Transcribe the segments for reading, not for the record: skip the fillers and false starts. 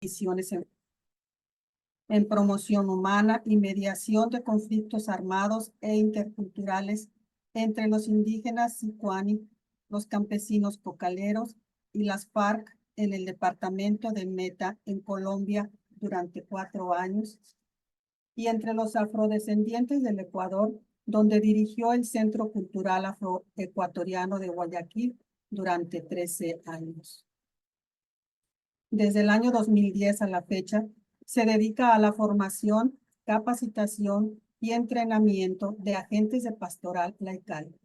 misiones en promoción humana y mediación de conflictos armados e interculturales entre los indígenas sicuani, los campesinos cocaleros y las FARC en el departamento de Meta, en Colombia, durante 4 años, y entre los afrodescendientes del Ecuador, donde dirigió el Centro Cultural Afroecuatoriano de Guayaquil durante 13 años. Desde el año 2010 a la fecha, se dedica a la formación, capacitación y entrenamiento de agentes de pastoral laical,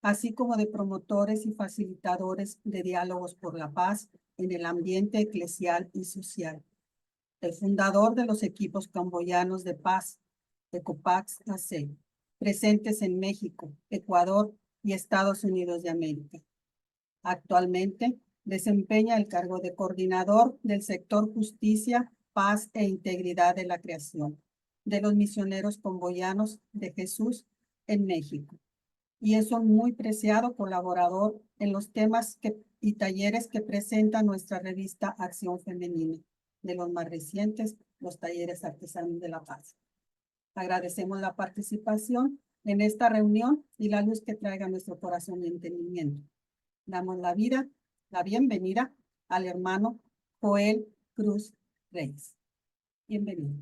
así como de promotores y facilitadores de diálogos por la paz en el ambiente eclesial y social. El fundador de los equipos camboyanos de paz, ECOPAX AC, presentes en México, Ecuador y Estados Unidos de América. Actualmente desempeña el cargo de coordinador del sector Justicia, Paz e Integridad de la Creación de los misioneros camboyanos de Jesús en México, y es un muy preciado colaborador en los temas y talleres que presenta nuestra revista Acción Femenina, de los más recientes, los talleres artesanos de la paz. Agradecemos la participación en esta reunión y la luz que traiga a nuestro corazón y entendimiento. Damos la bienvenida al hermano Joel Cruz Reyes. Bienvenido.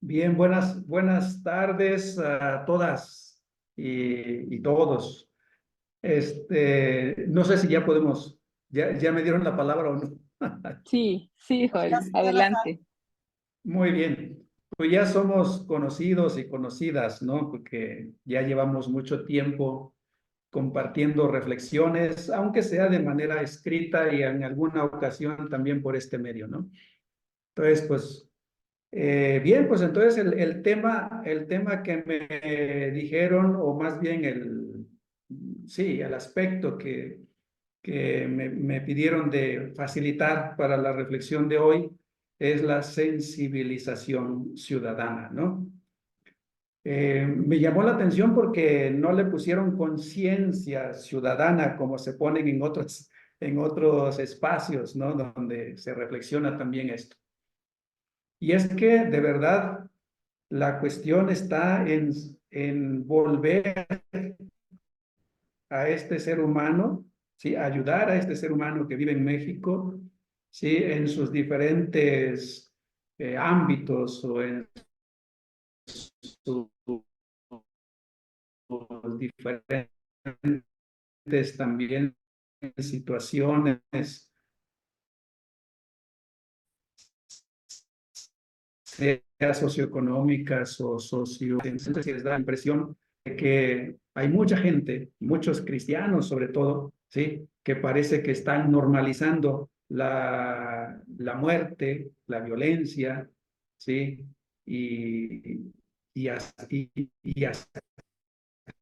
Bien, buenas tardes a todas y todos. No sé si ya podemos, ya me dieron la palabra o no. Sí, Joel, adelante. Muy bien, pues ya somos conocidos y conocidas, ¿no? Porque ya llevamos mucho tiempo compartiendo reflexiones, aunque sea de manera escrita y en alguna ocasión también por este medio, ¿no? Entonces, pues bien, pues entonces el tema que me dijeron, o más bien el aspecto que me pidieron de facilitar para la reflexión de hoy es la sensibilización ciudadana, ¿no? Me llamó la atención porque no le pusieron conciencia ciudadana como se ponen en otros espacios, ¿no? Donde se reflexiona también esto. Y es que de verdad la cuestión está en volver a este ser humano, ¿sí? Ayudar a este ser humano que vive en México, ¿sí? En sus diferentes ámbitos o en sus diferentes también situaciones, sea socioeconómicas o entonces les da la impresión de que hay mucha gente, muchos cristianos sobre todo, ¿sí? Que parece que están normalizando la muerte, la violencia, ¿sí? Y hasta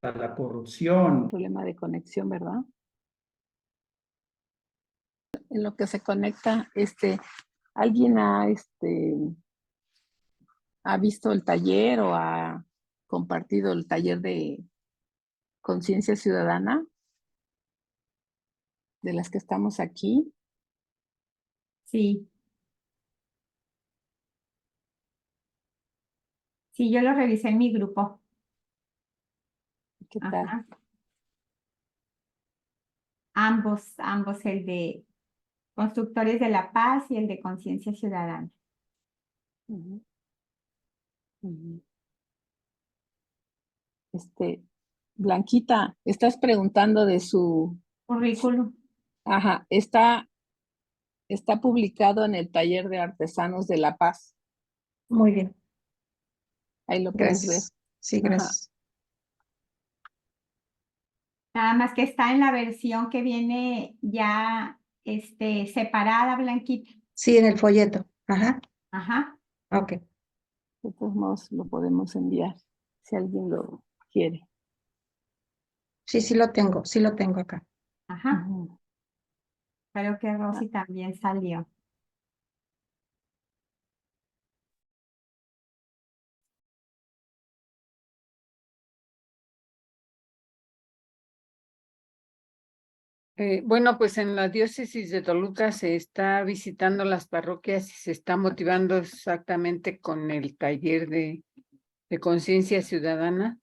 la corrupción. Problema de conexión, ¿verdad? En lo que se conecta, ¿alguien ha visto el taller o ha compartido el taller de conciencia ciudadana de las que estamos aquí? Sí. Sí, yo lo revisé en mi grupo. ¿Qué tal? Ajá. Ambos, el de Constructores de la Paz y el de Conciencia Ciudadana. Uh-huh. Uh-huh. Blanquita, estás preguntando de su Currículum. Ajá, está publicado en el taller de artesanos de La Paz. Muy bien. Ahí lo puedes ver. Sí, gracias. Nada más que está en la versión que viene ya separada, Blanquita. Sí, en el folleto. Ajá. Ajá. Ok. De todos modos, lo podemos enviar si alguien lo quiere. Sí lo tengo acá. Ajá. Uh-huh. Creo que Rosy también salió. Bueno, pues en la diócesis de Toluca se está visitando las parroquias y se está motivando exactamente con el taller de conciencia ciudadana,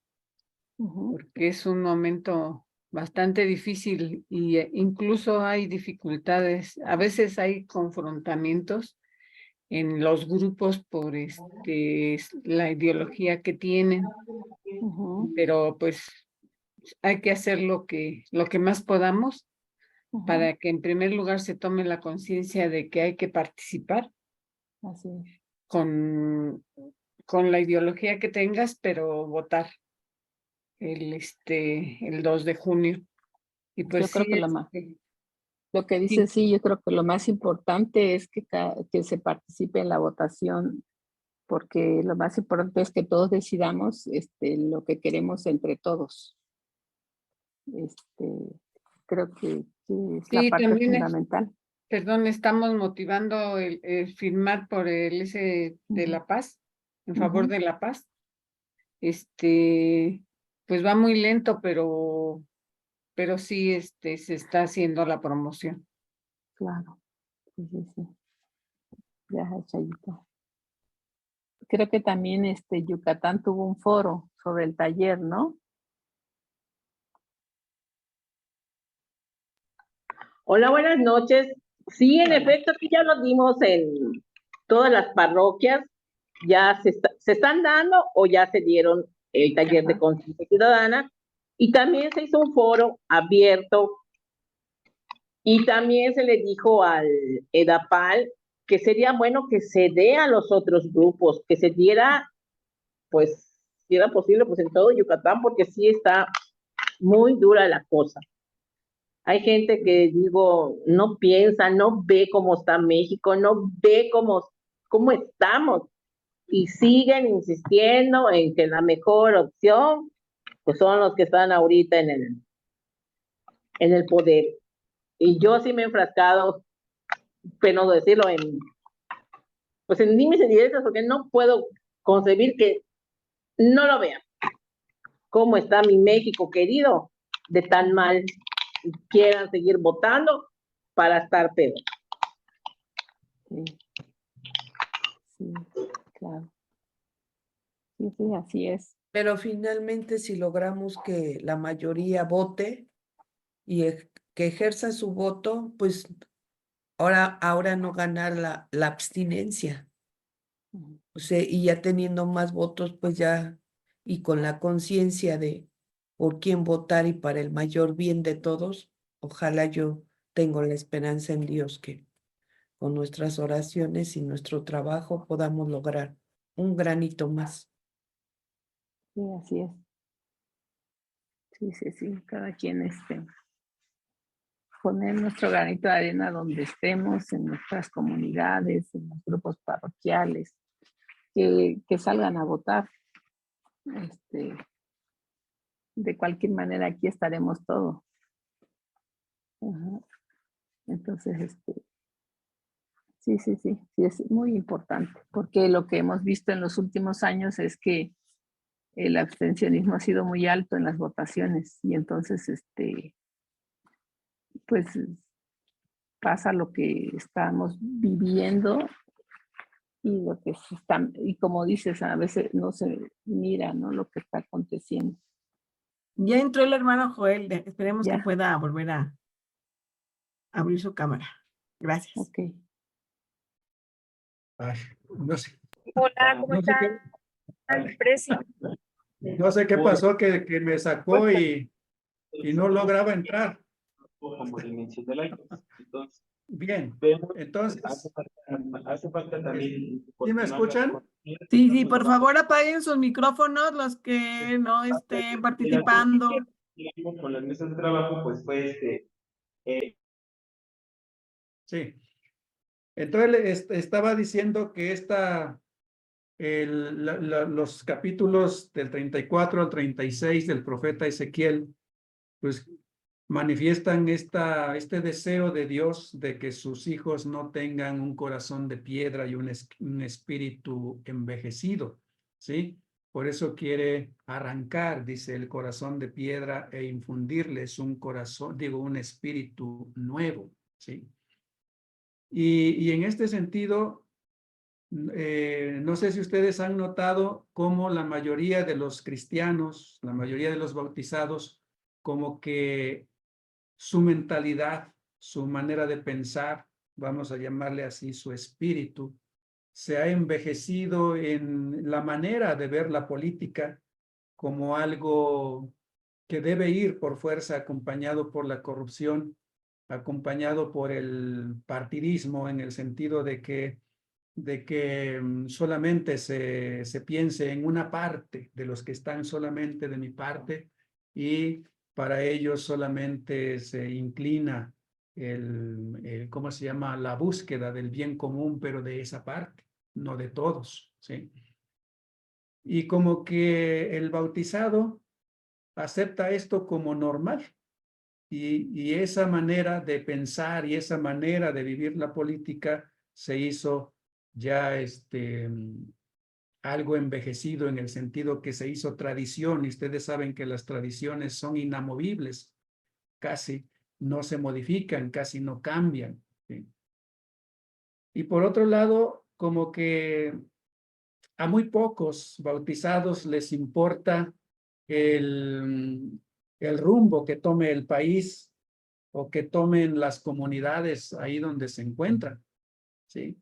Ujú. porque es un momento bastante difícil y incluso hay dificultades, a veces hay confrontamientos en los grupos por la ideología que tienen, Ujú, pero pues hay que hacer lo que más podamos ujú. para que en primer lugar se tome la conciencia de que hay que participar Así es. con, con la ideología que tengas, pero votar el 2 de junio. Y pues Yo creo sí, que lo que dice, sí, sí, yo creo que lo más importante es que se participe en la votación, porque lo más importante es que todos decidamos lo que queremos entre todos. Creo que es la sí, parte también fundamental. perdón, estamos motivando el firmar por el ese de Ujú, la paz, en favor ujú, de la paz. Pues va muy lento, pero sí, se está haciendo la promoción. claro, sí, sí, sí. Ya, Chayito. Creo que también Yucatán tuvo un foro sobre el taller, ¿no? Hola, buenas noches. Sí, en efecto, aquí ya lo dimos en todas las parroquias. Ya se están dando o ya se dieron el taller de Ajá. conciencia ciudadana. Y también se hizo un foro abierto y también se le dijo al EDAPAL que sería bueno que se dé a los otros grupos, que se diera, pues, si era posible, pues en todo Yucatán, porque sí está muy dura la cosa. Hay gente que, digo, no piensa, no ve cómo está México, no ve cómo estamos y siguen insistiendo en que la mejor opción pues son los que están ahorita en el poder. Y yo sí me he enfrascado, pero no decirlo pues en dimes y directas, porque no puedo concebir que no lo vean. ¿Cómo está mi México querido? De tan mal y quieran seguir votando para estar peor. Sí, sí, claro. Sí, sí, así es. Pero finalmente, si logramos que la mayoría vote y que ejerza su voto, pues ahora no ganar la abstinencia. Ujú. O sea, y ya teniendo más votos, pues ya, y con la conciencia de por quién votar y para el mayor bien de todos, ojalá yo tengo la esperanza en Dios que con nuestras oraciones y nuestro trabajo podamos lograr un granito más. Sí, así es. Sí, sí, sí. Cada quien poner nuestro granito de arena donde estemos, en nuestras comunidades, en los grupos parroquiales, que salgan a votar. Este, de cualquier manera, aquí estaremos todos. Ajá. Entonces, sí, sí, sí, sí, es muy importante, porque lo que hemos visto en los últimos años es que el abstencionismo ha sido muy alto en las votaciones y entonces, pues pasa lo que estamos viviendo y lo que se está, y como dices, a veces no se mira, ¿no? Lo que está aconteciendo. Ya entró el hermano Joel, esperemos que Ya, pueda volver a abrir su cámara. Gracias. ok. Ay, no sé, Hola, ¿cómo no sé están? Presi? no sé qué pasó que me sacó y no lograba entrar. Bien, entonces, ¿sí me escuchan? Sí, por favor apaguen sus micrófonos los que no estén participando. Con las mesas de trabajo, pues fue Sí. Entonces estaba diciendo que los capítulos del 34 al 36 del profeta Ezequiel, pues manifiestan este deseo de Dios de que sus hijos no tengan un corazón de piedra y un espíritu envejecido, ¿sí? Por eso quiere arrancar, dice, el corazón de piedra e infundirles un corazón, digo, un espíritu nuevo, ¿sí? Y en este sentido, no sé si ustedes han notado cómo la mayoría de los cristianos, la mayoría de los bautizados, como que su mentalidad, su manera de pensar, vamos a llamarle así, su espíritu, se ha envejecido en la manera de ver la política como algo que debe ir por fuerza acompañado por la corrupción, acompañado por el partidismo, en el sentido de que solamente se piense en una parte de los que están solamente de mi parte, y para ellos solamente se inclina ¿cómo se llama? La búsqueda del bien común, pero de esa parte, no de todos, ¿sí? Y como que el bautizado acepta esto como normal, y esa manera de pensar y esa manera de vivir la política se hizo ya algo envejecido, en el sentido que se hizo tradición, y ustedes saben que las tradiciones son inamovibles, casi no se modifican, casi no cambian, ¿sí? Y por otro lado, como que a muy pocos bautizados les importa el rumbo que tome el país o que tomen las comunidades ahí donde se encuentran, ¿sí?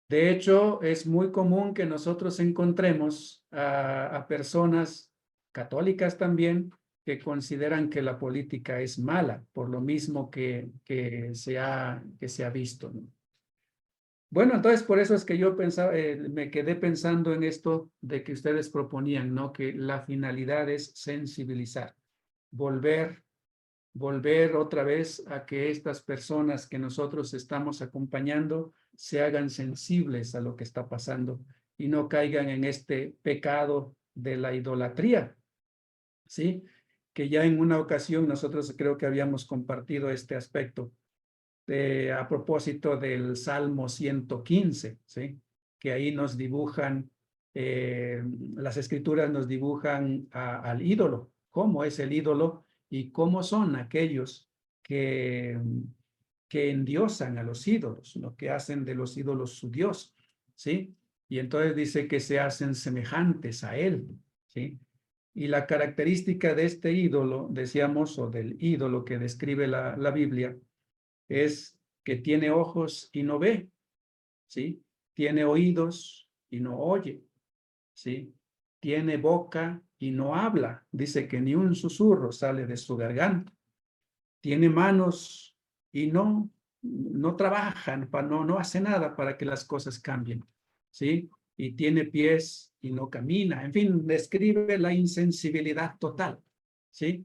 De hecho, es muy común que nosotros encontremos a personas católicas también que consideran que la política es mala, por lo mismo que se ha visto, ¿no? Bueno, entonces por eso es que yo pensaba, me quedé pensando en esto de que ustedes proponían, ¿no? Que la finalidad es sensibilizar, volver otra vez a que estas personas que nosotros estamos acompañando se hagan sensibles a lo que está pasando y no caigan en este pecado de la idolatría, ¿sí? Que ya en una ocasión nosotros creo que habíamos compartido este aspecto a propósito del Salmo 115, ¿sí? Que ahí nos dibujan, las escrituras nos dibujan al ídolo, cómo es el ídolo y cómo son aquellos que endiosan a los ídolos, lo que hacen de los ídolos su Dios, ¿sí? Y entonces dice que se hacen semejantes a él, ¿sí? Y la característica de este ídolo, decíamos, o del ídolo que describe la Biblia, es que tiene ojos y no ve, ¿sí? Tiene oídos y no oye, ¿sí? Tiene boca y no habla. Dice que ni un susurro sale de su garganta. Tiene manos y no trabajan, no hace nada para que las cosas cambien, ¿sí? Y tiene pies y no camina. En fin, describe la insensibilidad total, ¿sí?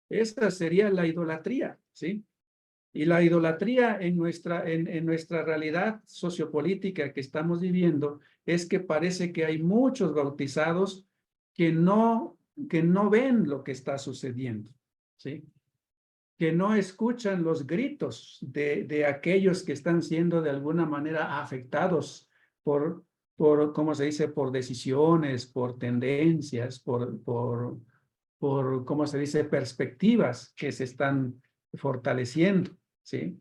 Esta sería la idolatría, ¿sí? Y la idolatría en nuestra realidad sociopolítica que estamos viviendo es que parece que hay muchos bautizados que no ven lo que está sucediendo, ¿sí? Que no escuchan los gritos de aquellos que están siendo de alguna manera afectados por ¿cómo se dice?, por decisiones, por tendencias, por ¿cómo se dice?, perspectivas que se están fortaleciendo, ¿sí?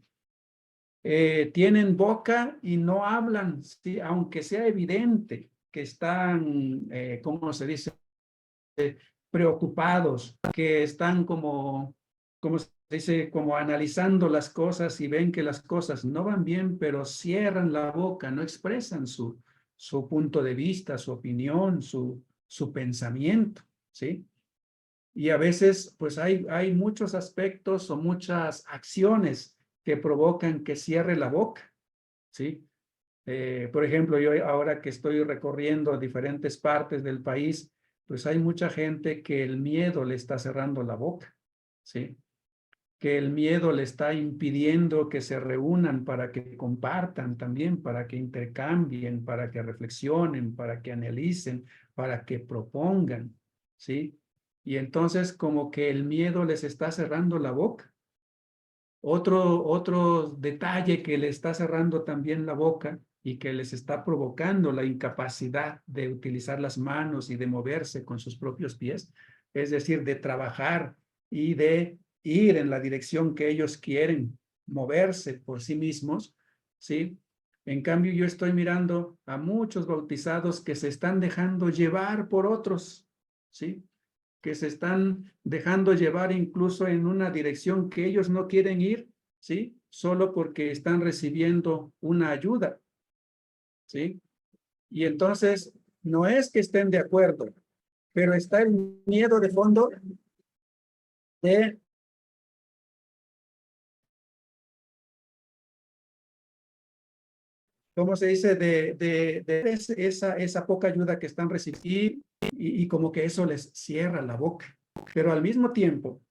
Tienen boca y no hablan, ¿sí? Aunque sea evidente que están, ¿cómo se dice?, preocupados, que están como se dice, como analizando las cosas y ven que las cosas no van bien, pero cierran la boca, no expresan su punto de vista, su opinión, su pensamiento, ¿sí? Y a veces, pues hay muchos aspectos o muchas acciones que provocan que cierre la boca, ¿sí? Por ejemplo, yo ahora que estoy recorriendo diferentes partes del país, pues hay mucha gente que el miedo le está cerrando la boca, ¿sí? Que el miedo le está impidiendo que se reúnan para que compartan también, para que intercambien, para que reflexionen, para que analicen, para que propongan, ¿sí? Y entonces como que el miedo les está cerrando la boca. Otro detalle que le está cerrando también la boca, y que les está provocando la incapacidad de utilizar las manos y de moverse con sus propios pies, es decir, de trabajar y de ir en la dirección que ellos quieren, moverse por sí mismos, ¿sí? En cambio, yo estoy mirando a muchos bautizados que se están dejando llevar por otros, ¿sí? Que se están dejando llevar incluso en una dirección que ellos no quieren ir, ¿sí? Solo porque están recibiendo una ayuda, ¿sí? Y entonces, no es que estén de acuerdo, pero está el miedo de fondo de ¿cómo se dice? Esa poca ayuda que están recibiendo y como que eso les cierra la boca. Pero al mismo tiempo,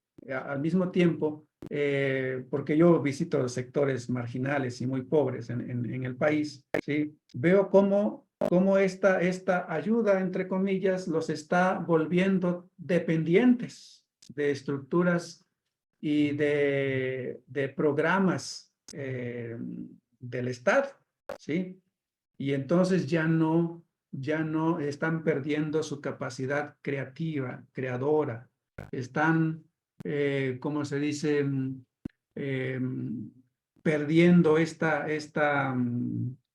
porque yo visito sectores marginales y muy pobres en el país, ¿sí? Veo cómo esta ayuda, entre comillas, los está volviendo dependientes de estructuras y de programas del Estado, ¿sí? Y entonces ya no están perdiendo su capacidad creativa, creadora, están, ¿cómo se dice? Perdiendo esta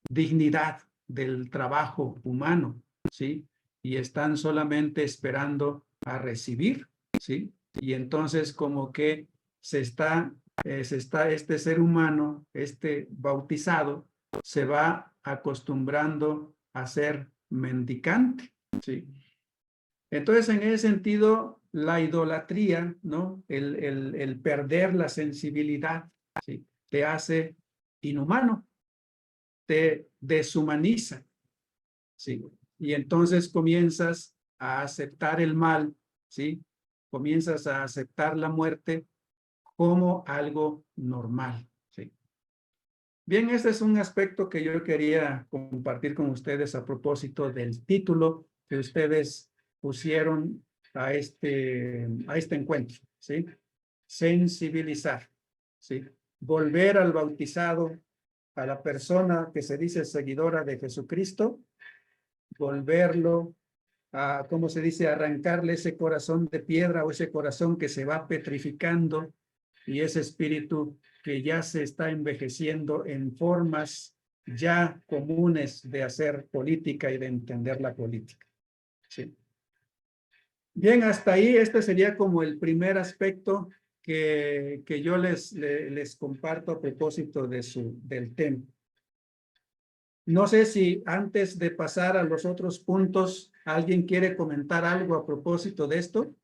dignidad del trabajo humano, ¿sí? Y están solamente esperando a recibir, ¿sí? Y entonces como que este ser humano, este bautizado, se va acostumbrando a ser mendicante, ¿sí? Entonces, en ese sentido, la idolatría, ¿no? El perder la sensibilidad, ¿sí? Te hace inhumano, te deshumaniza, ¿sí? Y entonces comienzas a aceptar el mal, ¿sí? Comienzas a aceptar la muerte como algo normal, ¿sí? Bien, este es un aspecto que yo quería compartir con ustedes a propósito del título que ustedes pusieron a este encuentro, ¿sí? Sensibilizar, ¿sí? Volver al bautizado, a la persona que se dice seguidora de Jesucristo, volverlo a, ¿cómo se dice? Arrancarle ese corazón de piedra o ese corazón que se va petrificando y ese espíritu que ya se está envejeciendo en formas ya comunes de hacer política y de entender la política. Sí. Bien, hasta ahí este sería como el primer aspecto que yo les comparto a propósito del tema. No sé si antes de pasar a los otros puntos, ¿alguien quiere comentar algo a propósito de esto?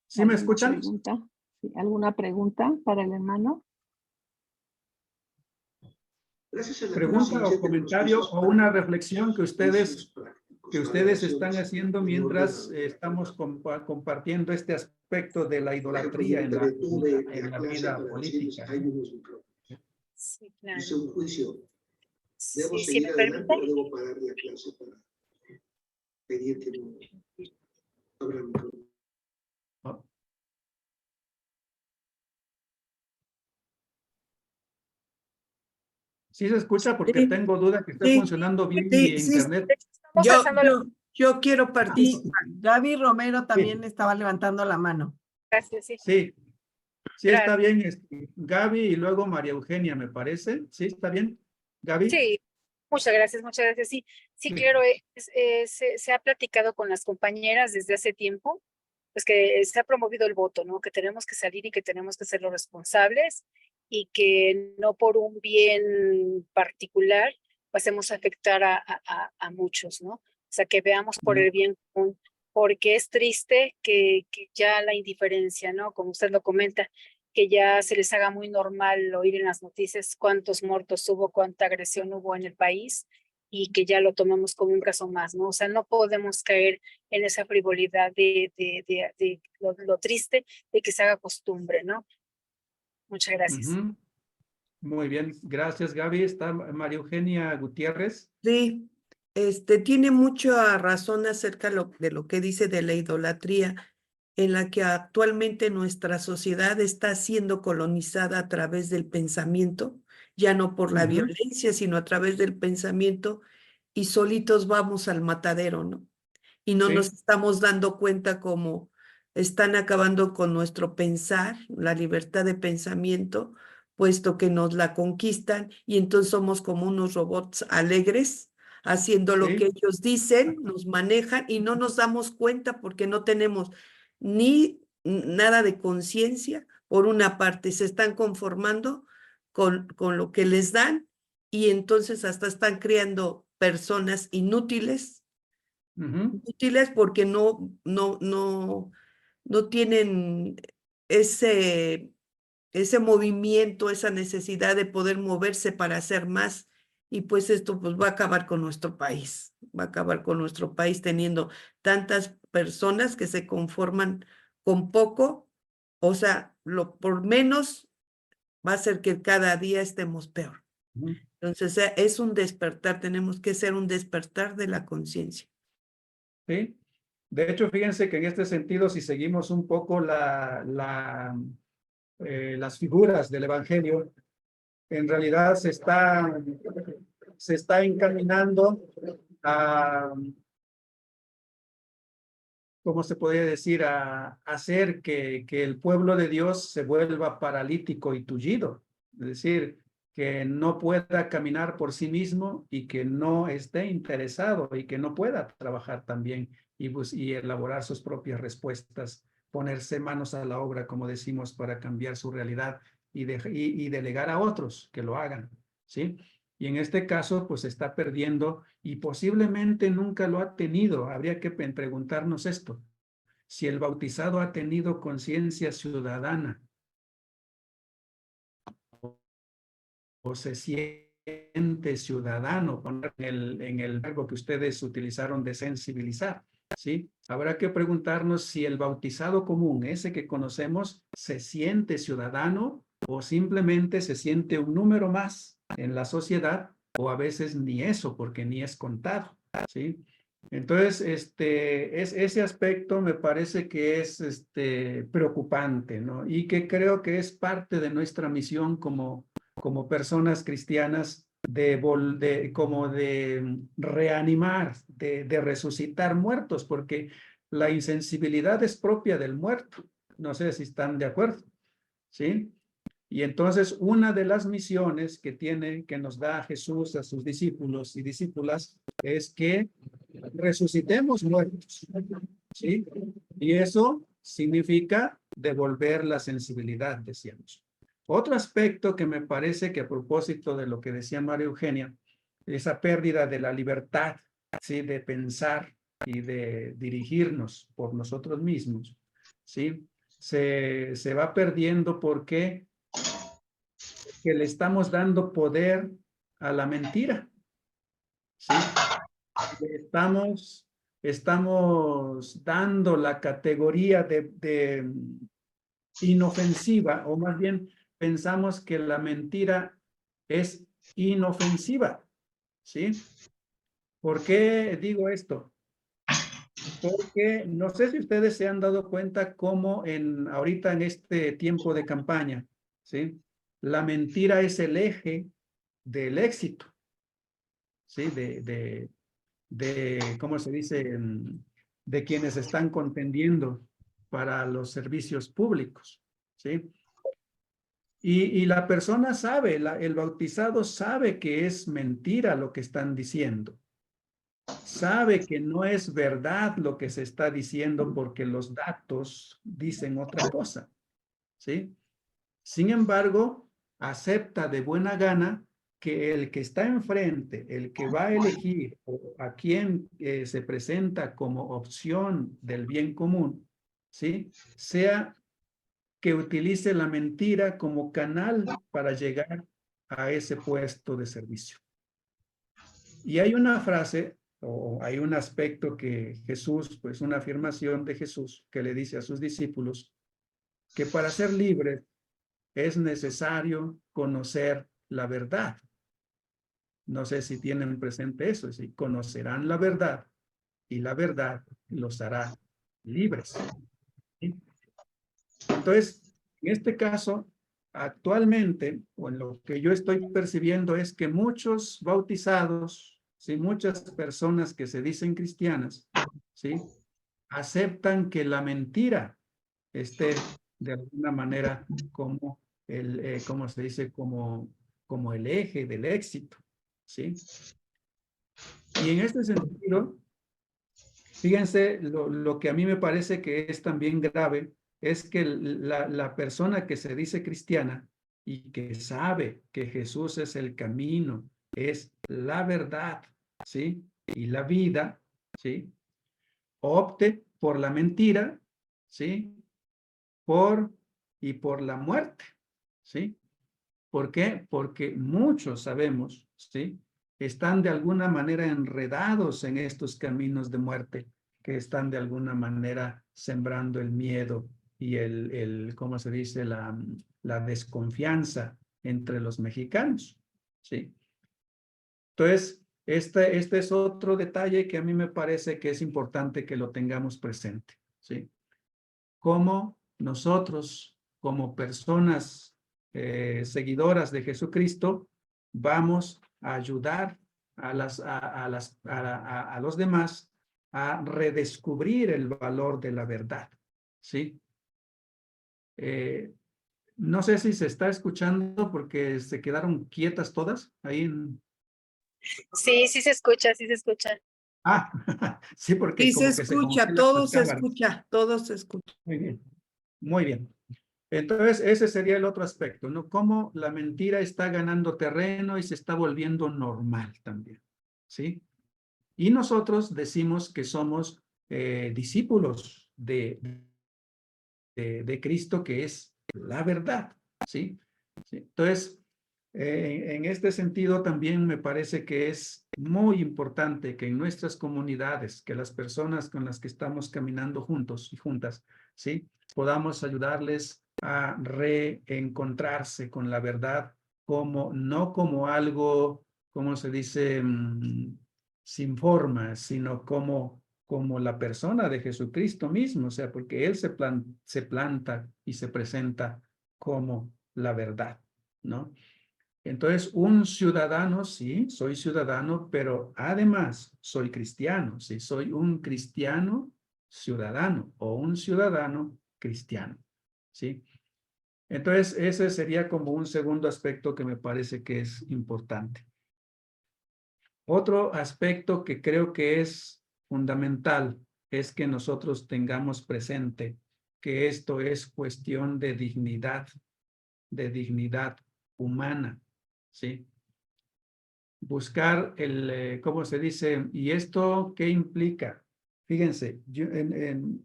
¿Sí me escuchan? ¿Alguna pregunta para el hermano? Pregunta o comentario o una reflexión que ustedes están haciendo mientras estamos compartiendo este aspecto de la idolatría en la vida política. Sí, claro. Hice un juicio. ¿Debo Sí, seguir ¿me adelante permite? o debo parar la clase para pedir que no abra el micrófono? ¿Sí se escucha? Porque tengo duda que esté funcionando bien mi internet. Estamos alzando la... Yo quiero participar. Gaby Romero también estaba levantando la mano. Gracias, sí. Sí, sí Gracias. está bien. Gaby y luego María Eugenia, me parece. ¿Sí está bien? Gaby. Sí, muchas gracias, muchas gracias. Sí, sí, claro, se ha platicado con las compañeras desde hace tiempo, pues que se ha promovido el voto, ¿no? Que tenemos que salir y que tenemos que ser los responsables y que no por un bien particular pasemos a afectar a muchos, ¿no? O sea, que veamos por el bien común, porque es triste que ya la indiferencia, ¿no? Como usted lo comenta, que ya se les haga muy normal oír en las noticias cuántos muertos hubo, cuánta agresión hubo en el país y que ya lo tomamos como un caso más, ¿no? O sea, no podemos caer en esa frivolidad de lo triste de que se haga costumbre, ¿no? Muchas gracias. Muy bien, gracias Gaby. Está María Eugenia Gutiérrez. Sí, tiene mucha razón acerca de lo que dice de la idolatría, en la que actualmente nuestra sociedad está siendo colonizada a través del pensamiento, ya no por la violencia, sino a través del pensamiento, y solitos vamos al matadero, ¿no? Y no nos estamos dando cuenta cómo están acabando con nuestro pensar, la libertad de pensamiento, puesto que nos la conquistan y entonces somos como unos robots alegres, haciendo lo que ellos dicen, nos manejan y no nos damos cuenta porque no tenemos ni nada de conciencia. Por una parte, se están conformando con lo que les dan y entonces hasta están creando personas inútiles, útiles porque no tienen ese movimiento, esa necesidad de poder moverse para hacer más. Y pues esto pues va a acabar con nuestro país, va a acabar con nuestro país teniendo tantas personas que se conforman con poco, o sea, por menos va a ser que cada día estemos peor. Entonces es un despertar, tenemos que ser un despertar de la conciencia. Sí, de hecho, fíjense que en este sentido, si seguimos un poco las figuras del Evangelio, en realidad se está encaminando a, ¿cómo se podría decir? A hacer que el pueblo de Dios se vuelva paralítico y tullido. Es decir, que no pueda caminar por sí mismo y que no esté interesado y que no pueda trabajar también y elaborar sus propias respuestas, ponerse manos a la obra, como decimos, para cambiar su realidad y delegar a otros que lo hagan, ¿sí? Y en este caso, pues está perdiendo y posiblemente nunca lo ha tenido. Habría que preguntarnos esto. Si el bautizado ha tenido conciencia ciudadana o se siente ciudadano, poner en el verbo que ustedes utilizaron de sensibilizar, ¿sí? Habrá que preguntarnos si el bautizado común, ese que conocemos, se siente ciudadano o simplemente se siente un número más en la sociedad, o a veces ni eso, porque ni es contado, ¿sí? Entonces, ese aspecto me parece que es preocupante, ¿no? Y que creo que es parte de nuestra misión como personas cristianas como de reanimar, de resucitar muertos, porque la insensibilidad es propia del muerto. No sé si están de acuerdo, ¿sí? Y entonces una de las misiones que nos da Jesús a sus discípulos y discípulas es que resucitemos muertos, ¿sí? Y eso significa devolver la sensibilidad, decíamos. Otro aspecto que me parece que a propósito de lo que decía María Eugenia, esa pérdida de la libertad, ¿sí? De pensar y de dirigirnos por nosotros mismos, ¿sí? Se va perdiendo porque le estamos dando poder a la mentira, ¿sí? Estamos dando la categoría de inofensiva, o más bien pensamos que la mentira es inofensiva, ¿sí? ¿Por qué digo esto? Porque no sé si ustedes se han dado cuenta cómo ahorita en este tiempo de campaña, ¿sí? La mentira es el eje del éxito, ¿sí? ¿Cómo se dice? De quienes están contendiendo para los servicios públicos, ¿sí? Y la persona sabe, el bautizado sabe que es mentira lo que están diciendo. Sabe que no es verdad lo que se está diciendo porque los datos dicen otra cosa, ¿sí? Sin embargo, acepta de buena gana que el que está enfrente, el que va a elegir a quien se presenta como opción del bien común, ¿sí? Sea que utilice la mentira como canal para llegar a ese puesto de servicio. Y hay una frase o hay un aspecto que Jesús, pues una afirmación de Jesús que le dice a sus discípulos que para ser libres es necesario conocer la verdad. No sé si tienen presente eso, es decir, conocerán la verdad y la verdad los hará libres. ¿Sí? Entonces, en este caso, actualmente, o en lo que yo estoy percibiendo es que muchos bautizados, ¿sí? Muchas personas que se dicen cristianas, ¿sí? Aceptan que la mentira esté de alguna manera como ¿cómo se dice? Como el eje del éxito, ¿sí? Y en este sentido, fíjense, lo que a mí me parece que es también grave es que la persona que se dice cristiana y que sabe que Jesús es el camino, es la verdad, ¿sí? Y la vida, ¿sí? Opte por la mentira, ¿sí? Por la muerte, ¿sí? ¿Por qué? Porque muchos sabemos, ¿sí? Están de alguna manera enredados en estos caminos de muerte, que están de alguna manera sembrando el miedo y ¿cómo se dice? La desconfianza entre los mexicanos, ¿sí? Entonces, este es otro detalle que a mí me parece que es importante que lo tengamos presente, ¿sí? Cómo nosotros, como personas seguidoras de Jesucristo, vamos a ayudar a los demás a redescubrir el valor de la verdad, ¿sí? No sé si se está escuchando porque se quedaron quietas todas ahí en... Sí, sí se escucha, sí se escucha. Ah, sí, porque Sí se como que se escucha, congelan todo las se cámaras. escucha, todo se escucha. Muy bien, muy bien. Entonces, ese sería el otro aspecto, ¿no? Cómo la mentira está ganando terreno y se está volviendo normal también, ¿sí? Y nosotros decimos que somos discípulos de Cristo, que es la verdad, ¿sí? ¿Sí? Entonces, en este sentido también me parece que es muy importante que en nuestras comunidades, que las personas con las que estamos caminando juntos y juntas, ¿sí? Podamos ayudarles a reencontrarse con la verdad no como algo, ¿cómo se dice? Sin forma, sino como la persona de Jesucristo mismo, o sea, porque Él se planta y se presenta como la verdad, ¿no? Entonces, un ciudadano, sí, soy ciudadano, pero además soy cristiano, sí, soy un cristiano ciudadano o un ciudadano cristiano, ¿sí? Entonces, ese sería como un segundo aspecto que me parece que es importante. Otro aspecto que creo que es fundamental es que nosotros tengamos presente que esto es cuestión de dignidad humana, ¿sí? Buscar ¿cómo se dice? ¿Y esto qué implica? Fíjense,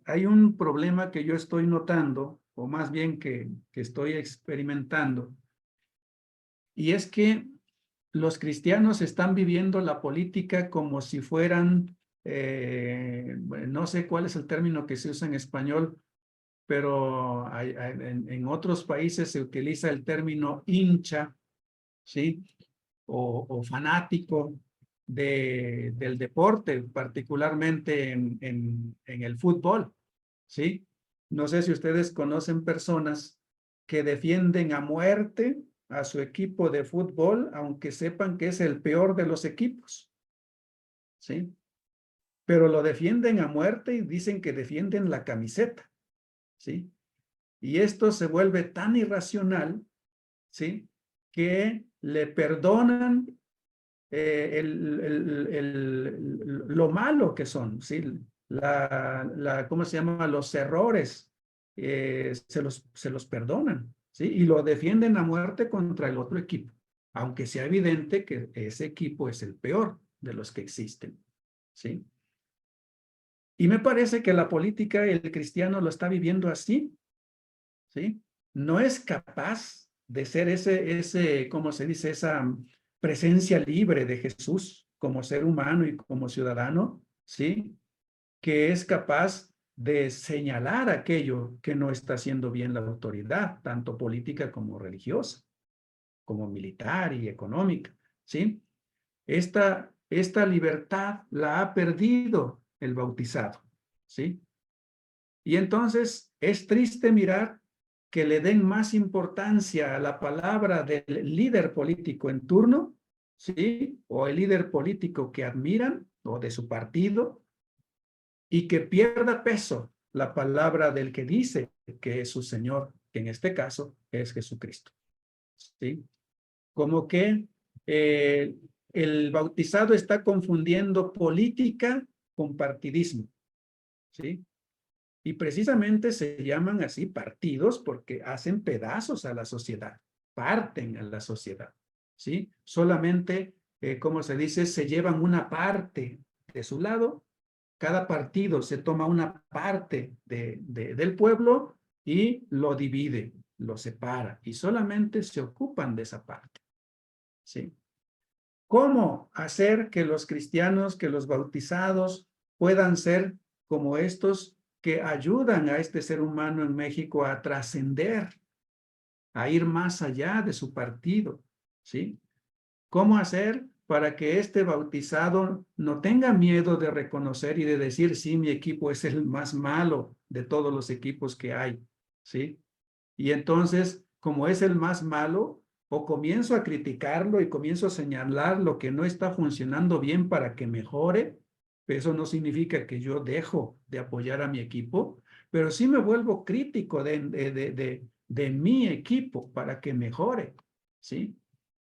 hay un problema que yo estoy notando, o más bien que estoy experimentando, y es que los cristianos están viviendo la política como si fueran, no sé cuál es el término que se usa en español, pero en otros países se utiliza el término hincha, ¿sí? O fanático del deporte, particularmente en el fútbol, ¿sí? No sé si ustedes conocen personas que defienden a muerte a su equipo de fútbol, aunque sepan que es el peor de los equipos, ¿sí? Pero lo defienden a muerte y dicen que defienden la camiseta, ¿sí? Y esto se vuelve tan irracional, ¿sí? Que le perdonan lo malo que son, ¿sí? ¿Cómo se llama? Los errores, se los perdonan, ¿sí? Y lo defienden a muerte contra el otro equipo, aunque sea evidente que ese equipo es el peor de los que existen, ¿sí? Y me parece que la política, el cristiano lo está viviendo así, ¿sí? No es capaz de ser ¿cómo se dice? Esa presencia libre de Jesús como ser humano y como ciudadano, ¿sí? Que es capaz de señalar aquello que no está haciendo bien la autoridad, tanto política como religiosa, como militar y económica, ¿sí? esta libertad la ha perdido el bautizado, ¿sí? Y entonces es triste mirar que le den más importancia a la palabra del líder político en turno, ¿sí? O el líder político que admiran, o de su partido, y que pierda peso la palabra del que dice que es su Señor, que en este caso es Jesucristo, ¿sí? Como que el bautizado está confundiendo política con partidismo, ¿sí? Y precisamente se llaman así partidos porque hacen pedazos a la sociedad, parten a la sociedad, ¿sí? Solamente, como se dice, se llevan una parte de su lado. Cada partido se toma una parte del pueblo y lo divide, lo separa, y solamente se ocupan de esa parte, ¿sí? ¿Cómo hacer que los cristianos, que los bautizados puedan ser como estos que ayudan a este ser humano en México a trascender, a ir más allá de su partido, ¿sí? ¿Cómo hacer para que este bautizado no tenga miedo de reconocer y de decir, sí, mi equipo es el más malo de todos los equipos que hay, ¿sí? Y entonces, como es el más malo, o comienzo a criticarlo y comienzo a señalar lo que no está funcionando bien para que mejore, eso no significa que yo dejo de apoyar a mi equipo, pero sí me vuelvo crítico de mi equipo para que mejore, ¿sí?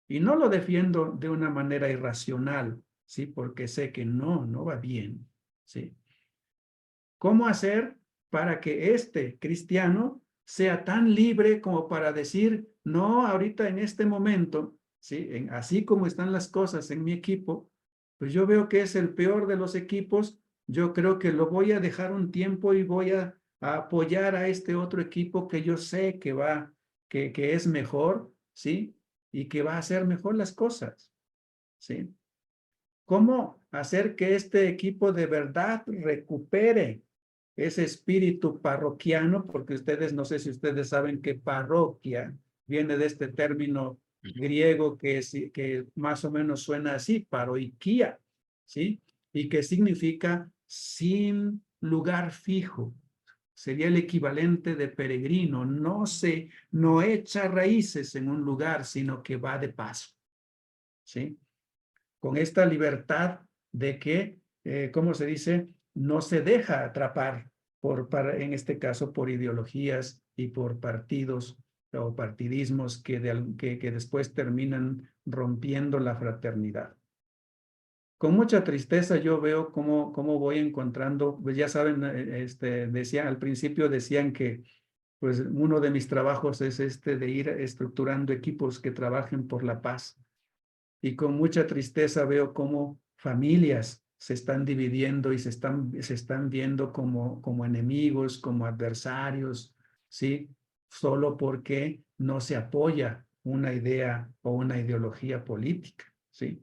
Y no lo defiendo de una manera irracional, ¿sí? Porque sé que no va bien, ¿sí? ¿Cómo hacer para que este cristiano sea tan libre como para decir, no, ahorita en este momento, ¿sí? Así como están las cosas en mi equipo, pues yo veo que es el peor de los equipos, yo creo que lo voy a dejar un tiempo y voy a apoyar a este otro equipo que yo sé que es mejor, ¿sí? Y que va a hacer mejor las cosas, ¿sí? ¿Cómo hacer que este equipo de verdad recupere ese espíritu parroquiano? Porque ustedes, no sé si ustedes saben que parroquia viene de este término griego que más o menos suena así, paroikia, ¿sí? Y que significa sin lugar fijo. Sería el equivalente de peregrino, no echa raíces en un lugar, sino que va de paso, ¿sí? Con esta libertad de que, ¿cómo se dice? No se deja atrapar en este caso, por ideologías y por partidos o partidismos que después terminan rompiendo la fraternidad. Con mucha tristeza yo veo cómo voy encontrando, pues ya saben, al principio decían que pues uno de mis trabajos es de ir estructurando equipos que trabajen por la paz. Y con mucha tristeza veo cómo familias se están dividiendo y se están viendo como enemigos, como adversarios, ¿sí? Solo porque no se apoya una idea o una ideología política, ¿sí?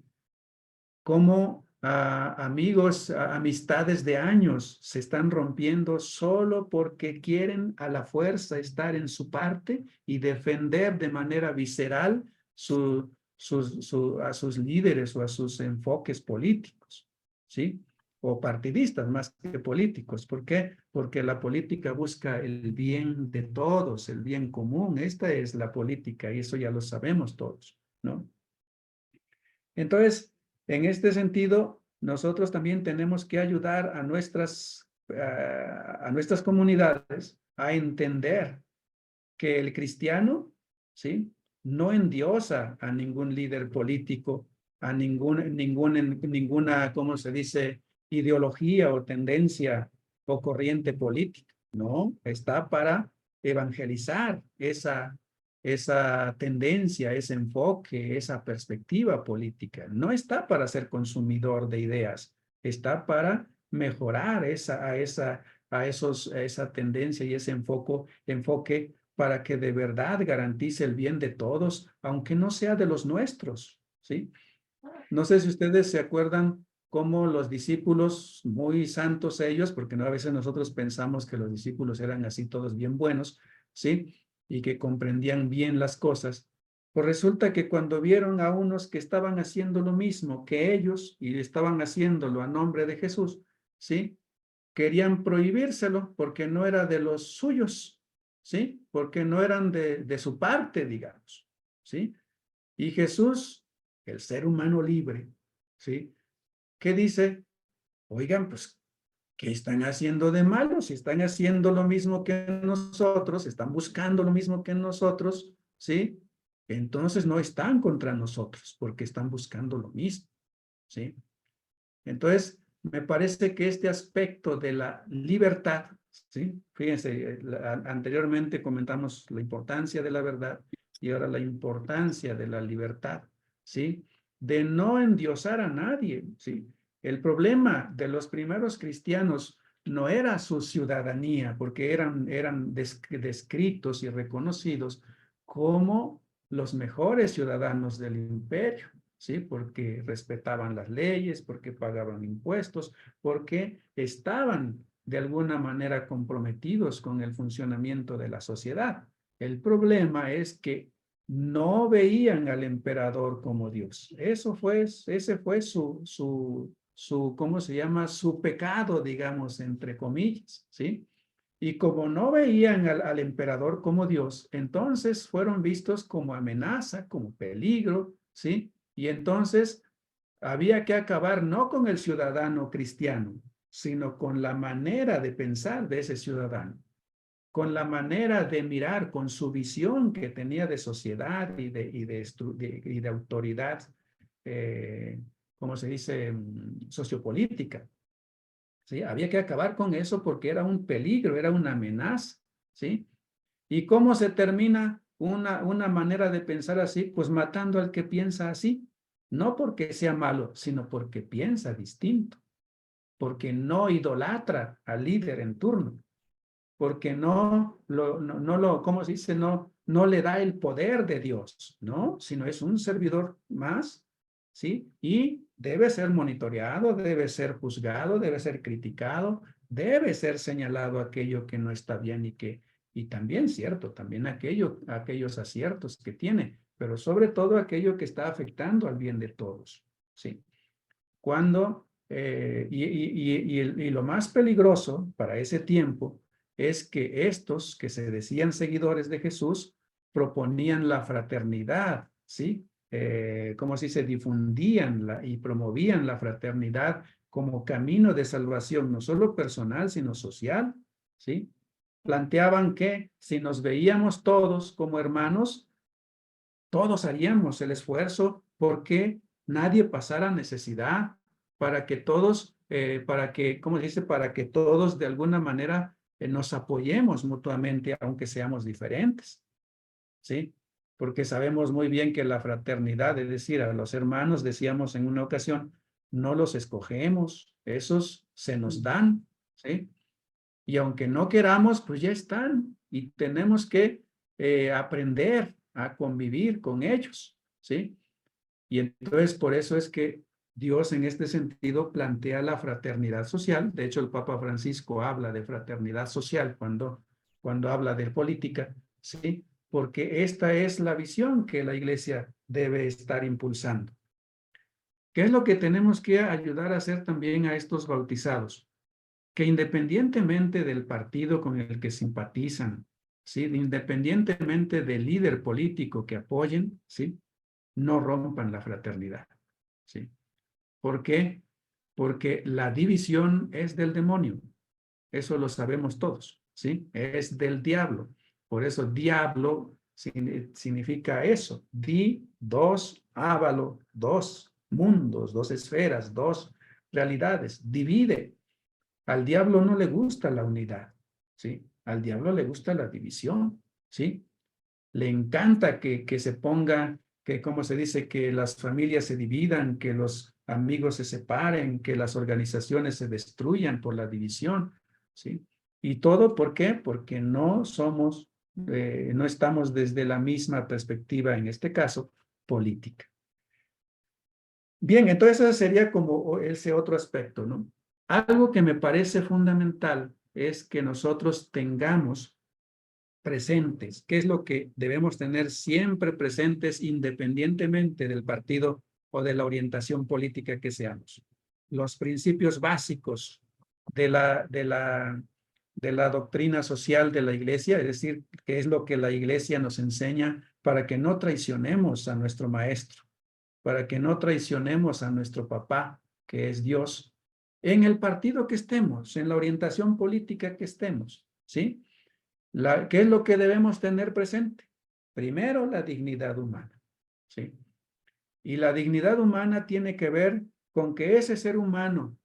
Cómo amigos, amistades de años se están rompiendo solo porque quieren a la fuerza estar en su parte y defender de manera visceral a sus líderes o a sus enfoques políticos, ¿sí? O partidistas más que políticos. ¿Por qué? Porque la política busca el bien de todos, el bien común. Esta es la política y eso ya lo sabemos todos, ¿no? Entonces, en este sentido, nosotros también tenemos que ayudar a nuestras comunidades a entender que el cristiano, ¿sí? No endiosa a ningún líder político, a ninguna, ¿cómo se dice?, ideología o tendencia o corriente política. No, está para evangelizar esa tendencia, ese enfoque, esa perspectiva política. No está para ser consumidor de ideas, está para mejorar esa tendencia y ese enfoque para que de verdad garantice el bien de todos, aunque no sea de los nuestros, ¿sí? No sé si ustedes se acuerdan cómo los discípulos, muy santos ellos, porque no, a veces nosotros pensamos que los discípulos eran así todos bien buenos, ¿sí? Y que comprendían bien las cosas, Pues resulta que cuando vieron a unos que estaban haciendo lo mismo que ellos y estaban haciéndolo a nombre de Jesús, ¿sí? Querían prohibírselo porque no era de los suyos, ¿sí? Porque no eran de su parte, digamos, ¿sí? Y Jesús, el ser humano libre, ¿sí? ¿Qué dice? Oigan, pues, ¿qué están haciendo de malo? Si están haciendo lo mismo que nosotros, están buscando lo mismo que nosotros, ¿sí? Entonces no están contra nosotros porque están buscando lo mismo, ¿sí? Entonces, me parece que este aspecto de la libertad, ¿sí? Fíjense, anteriormente comentamos la importancia de la verdad y ahora la importancia de la libertad, ¿sí? De no endiosar a nadie, ¿sí? El problema de los primeros cristianos no era su ciudadanía, porque eran descritos y reconocidos como los mejores ciudadanos del imperio, ¿sí? Porque respetaban las leyes, porque pagaban impuestos, porque estaban de alguna manera comprometidos con el funcionamiento de la sociedad. El problema es que no veían al emperador como Dios. Ese fue ¿cómo se llama? Su pecado, digamos, entre comillas, ¿sí? Y como no veían al emperador como Dios, entonces fueron vistos como amenaza, como peligro, ¿sí? Y entonces había que acabar no con el ciudadano cristiano, sino con la manera de pensar de ese ciudadano, con la manera de mirar, con su visión que tenía de sociedad y de autoridad, ¿cómo se dice? Sociopolítica. ¿Sí? Había que acabar con eso porque era un peligro, era una amenaza, ¿sí? ¿Y cómo se termina una manera de pensar así? Pues matando al que piensa así, no porque sea malo, sino porque piensa distinto, porque no idolatra al líder en turno, porque ¿cómo se dice? No le da el poder de Dios, ¿no? Sino es un servidor más, ¿sí? Y debe ser monitoreado, debe ser juzgado, debe ser criticado, debe ser señalado aquello que no está bien y también cierto, también aquellos aciertos que tiene, pero sobre todo aquello que está afectando al bien de todos, ¿sí? Y lo más peligroso para ese tiempo es que estos que se decían seguidores de Jesús proponían la fraternidad, ¿sí? Como si se difundían y promovían la fraternidad como camino de salvación, no solo personal, sino social, ¿sí? Planteaban que si nos veíamos todos como hermanos, todos haríamos el esfuerzo porque nadie pasara necesidad, para que todos, ¿cómo se dice? Para que todos de alguna manera nos apoyemos mutuamente, aunque seamos diferentes, ¿sí? Porque sabemos muy bien que la fraternidad, es decir, a los hermanos, decíamos en una ocasión, no los escogemos, esos se nos dan, ¿sí? Y aunque no queramos, pues ya están y tenemos que aprender a convivir con ellos, ¿sí? Y entonces por eso es que Dios en este sentido plantea la fraternidad social. De hecho, el Papa Francisco habla de fraternidad social cuando habla de política, ¿sí? Porque esta es la visión que la Iglesia debe estar impulsando. ¿Qué es lo que tenemos que ayudar a hacer también a estos bautizados? Que independientemente del partido con el que simpatizan, ¿sí? Independientemente del líder político que apoyen, ¿sí? No rompan la fraternidad, ¿sí? ¿Por qué? Porque la división es del demonio. Eso lo sabemos todos, ¿sí? Es del diablo. Por eso diablo significa eso. Dos, ávalo, dos mundos, dos esferas, dos realidades. Divide. Al diablo no le gusta la unidad, ¿sí? Al diablo le gusta la división, ¿sí? Le encanta que se ponga, que como se dice, que las familias se dividan, que los amigos se separen, que las organizaciones se destruyan por la división, ¿sí? ¿Y todo por qué? Porque no estamos desde la misma perspectiva, en este caso, política. Bien, entonces ese sería como ese otro aspecto, ¿no? Algo que me parece fundamental es que nosotros tengamos presentes. ¿Qué es lo que debemos tener siempre presentes independientemente del partido o de la orientación política que seamos? Los principios básicos de la doctrina social de la iglesia, es decir, qué es lo que la iglesia nos enseña para que no traicionemos a nuestro maestro, para que no traicionemos a nuestro papá, que es Dios, en el partido que estemos, en la orientación política que estemos, ¿sí? ¿Qué es lo que debemos tener presente? Primero, la dignidad humana, ¿sí? Y la dignidad humana tiene que ver con que ese ser humano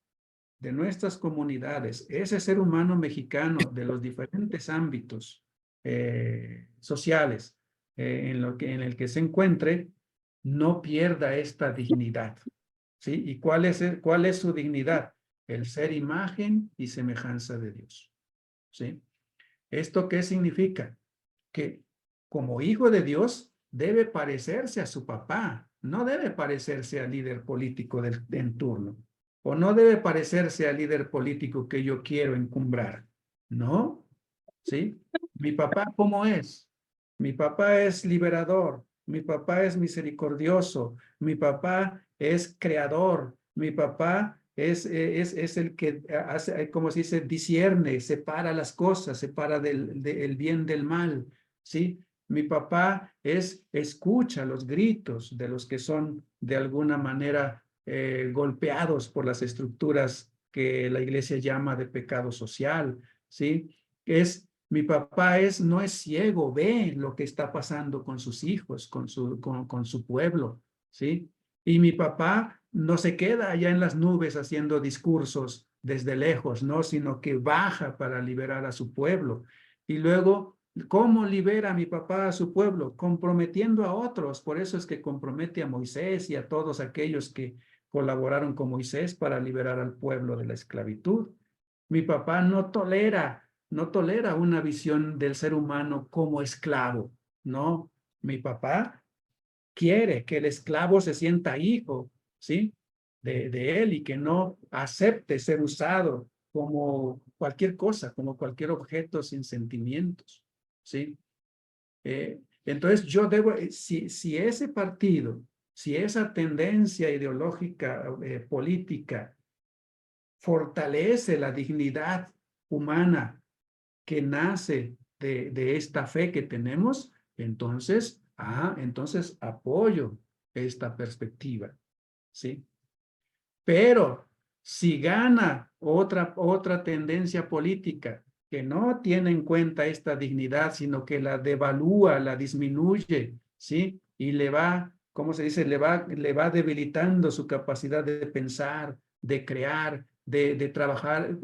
de nuestras comunidades, ese ser humano mexicano de los diferentes ámbitos sociales en el que se encuentre, no pierda esta dignidad, ¿sí? ¿Y cuál es su dignidad? El ser imagen y semejanza de Dios, ¿sí? ¿Esto qué significa? Que como hijo de Dios debe parecerse a su papá, no debe parecerse al líder político en turno, o no debe parecerse al líder político que yo quiero encumbrar, ¿no? ¿Sí? Mi papá, ¿cómo es? Mi papá es liberador, mi papá es misericordioso, mi papá es creador, mi papá es el que hace, como se dice, discierne, separa las cosas, separa el bien del mal, ¿sí? Mi papá escucha los gritos de los que son de alguna manera golpeados por las estructuras que la iglesia llama de pecado social, ¿sí? Mi papá no es ciego, ve lo que está pasando con sus hijos, con su pueblo, ¿sí? Y mi papá no se queda allá en las nubes haciendo discursos desde lejos, ¿no? Sino que baja para liberar a su pueblo. Y luego, ¿cómo libera mi papá a su pueblo? Comprometiendo a otros. Por eso es que compromete a Moisés y a todos aquellos que colaboraron con Moisés para liberar al pueblo de la esclavitud. Mi papá no tolera una visión del ser humano como esclavo, ¿no? Mi papá quiere que el esclavo se sienta hijo, ¿sí? De él y que no acepte ser usado como cualquier cosa, como cualquier objeto sin sentimientos, ¿sí? Entonces yo debo, si ese partido, si esa tendencia ideológica, política, fortalece la dignidad humana que nace de esta fe que tenemos, entonces apoyo esta perspectiva, ¿sí? Pero si gana otra tendencia política que no tiene en cuenta esta dignidad, sino que la devalúa, la disminuye, ¿sí? Y le va, ¿cómo se dice? Le va debilitando su capacidad de pensar, de crear, de trabajar,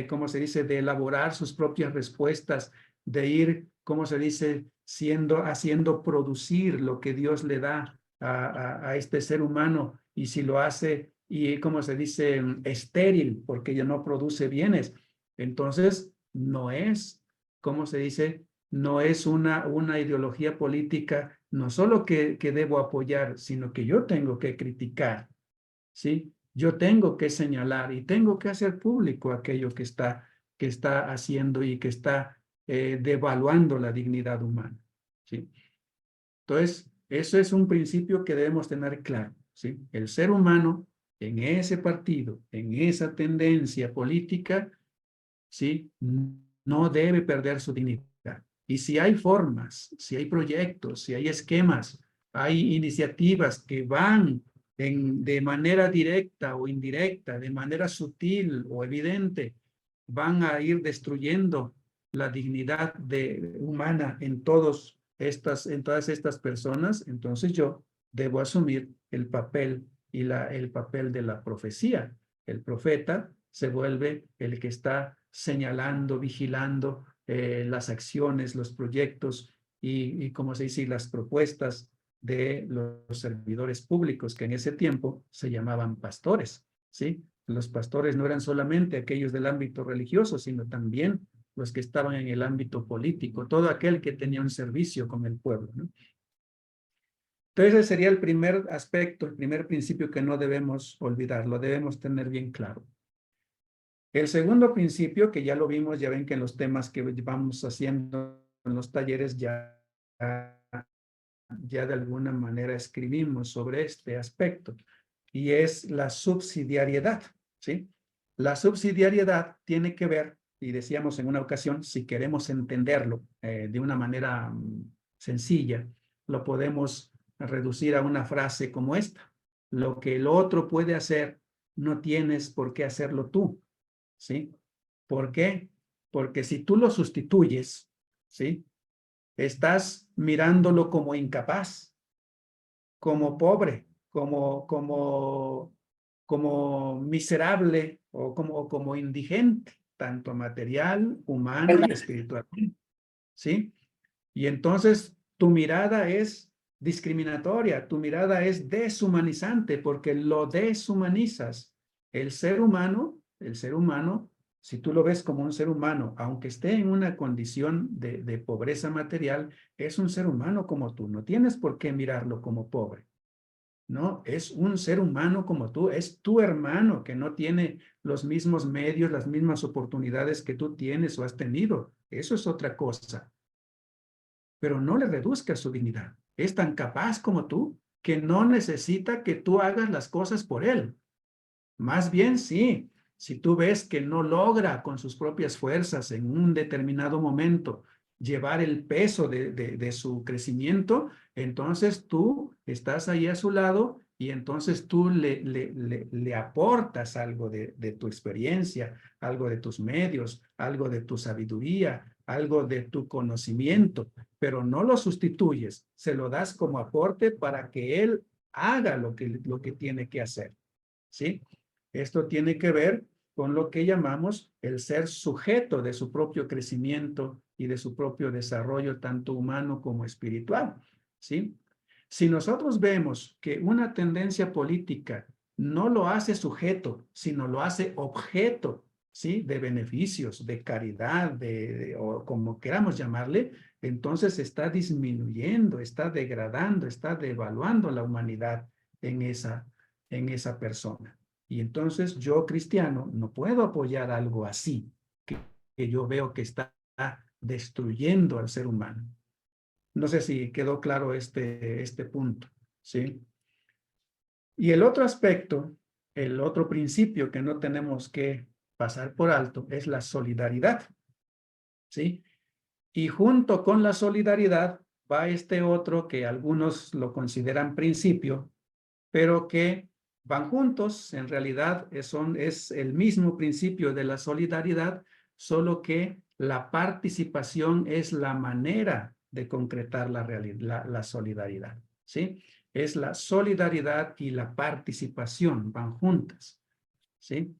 ¿cómo se dice? De elaborar sus propias respuestas, de ir, ¿cómo se dice? Haciendo producir lo que Dios le da a este ser humano, y si lo hace, y como se dice, estéril, porque ya no produce bienes, entonces no es, ¿cómo se dice? No es una ideología política, no solo que debo apoyar, sino que yo tengo que criticar, ¿sí? Yo tengo que señalar y tengo que hacer público aquello que está haciendo y que está devaluando la dignidad humana, ¿sí? Entonces, eso es un principio que debemos tener claro, ¿sí? El ser humano en ese partido, en esa tendencia política, ¿sí? No debe perder su dignidad. Y si hay formas, si hay proyectos, si hay esquemas, hay iniciativas que van de manera directa o indirecta, de manera sutil o evidente, van a ir destruyendo la dignidad humana en todas estas personas, entonces yo debo asumir el papel el papel de la profecía. El profeta se vuelve el que está señalando, vigilando las acciones, los proyectos y como se dice, las propuestas de los servidores públicos, que en ese tiempo se llamaban pastores, ¿sí? Los pastores no eran solamente aquellos del ámbito religioso, sino también los que estaban en el ámbito político, todo aquel que tenía un servicio con el pueblo, ¿no? Entonces ese sería el primer aspecto, el primer principio que no debemos olvidar, lo debemos tener bien claro. El segundo principio, que ya lo vimos, ya ven que en los temas que vamos haciendo en los talleres ya de alguna manera escribimos sobre este aspecto, y es la subsidiariedad, ¿sí? La subsidiariedad tiene que ver, y decíamos en una ocasión, si queremos entenderlo de una manera sencilla, lo podemos reducir a una frase como esta: lo que el otro puede hacer, no tienes por qué hacerlo tú, ¿sí? ¿Por qué? Porque si tú lo sustituyes, ¿sí?, estás mirándolo como incapaz, como pobre, como miserable o como indigente, tanto material, humano y espiritual, ¿sí? Y entonces tu mirada es discriminatoria, tu mirada es deshumanizante, porque lo deshumanizas. El ser humano, si tú lo ves como un ser humano, aunque esté en una condición de pobreza material, es un ser humano como tú. No tienes por qué mirarlo como pobre. No, es un ser humano como tú, es tu hermano que no tiene los mismos medios, las mismas oportunidades que tú tienes o has tenido. Eso es otra cosa. Pero no le reduzcas su dignidad. Es tan capaz como tú que no necesita que tú hagas las cosas por él. Más bien, sí, si tú ves que no logra con sus propias fuerzas en un determinado momento llevar el peso de su crecimiento, entonces tú estás ahí a su lado y entonces tú le aportas algo de tu experiencia, algo de tus medios, algo de tu sabiduría, algo de tu conocimiento, pero no lo sustituyes, se lo das como aporte para que él haga lo que tiene que hacer, ¿sí? Esto tiene que ver con lo que llamamos el ser sujeto de su propio crecimiento y de su propio desarrollo, tanto humano como espiritual, ¿sí? Si nosotros vemos que una tendencia política no lo hace sujeto, sino lo hace objeto, ¿sí?, de beneficios, de caridad, o como queramos llamarle, entonces está disminuyendo, está degradando, está devaluando la humanidad en esa persona. Y entonces yo, cristiano, no puedo apoyar algo así, que yo veo que está destruyendo al ser humano. No sé si quedó claro este punto, ¿sí? Y el otro aspecto, el otro principio que no tenemos que pasar por alto es la solidaridad, ¿sí? Y junto con la solidaridad va este otro que algunos lo consideran principio, pero que van juntos, en realidad es el mismo principio de la solidaridad, solo que la participación es la manera de concretar la solidaridad, ¿sí? Es la solidaridad y la participación, van juntas, ¿sí?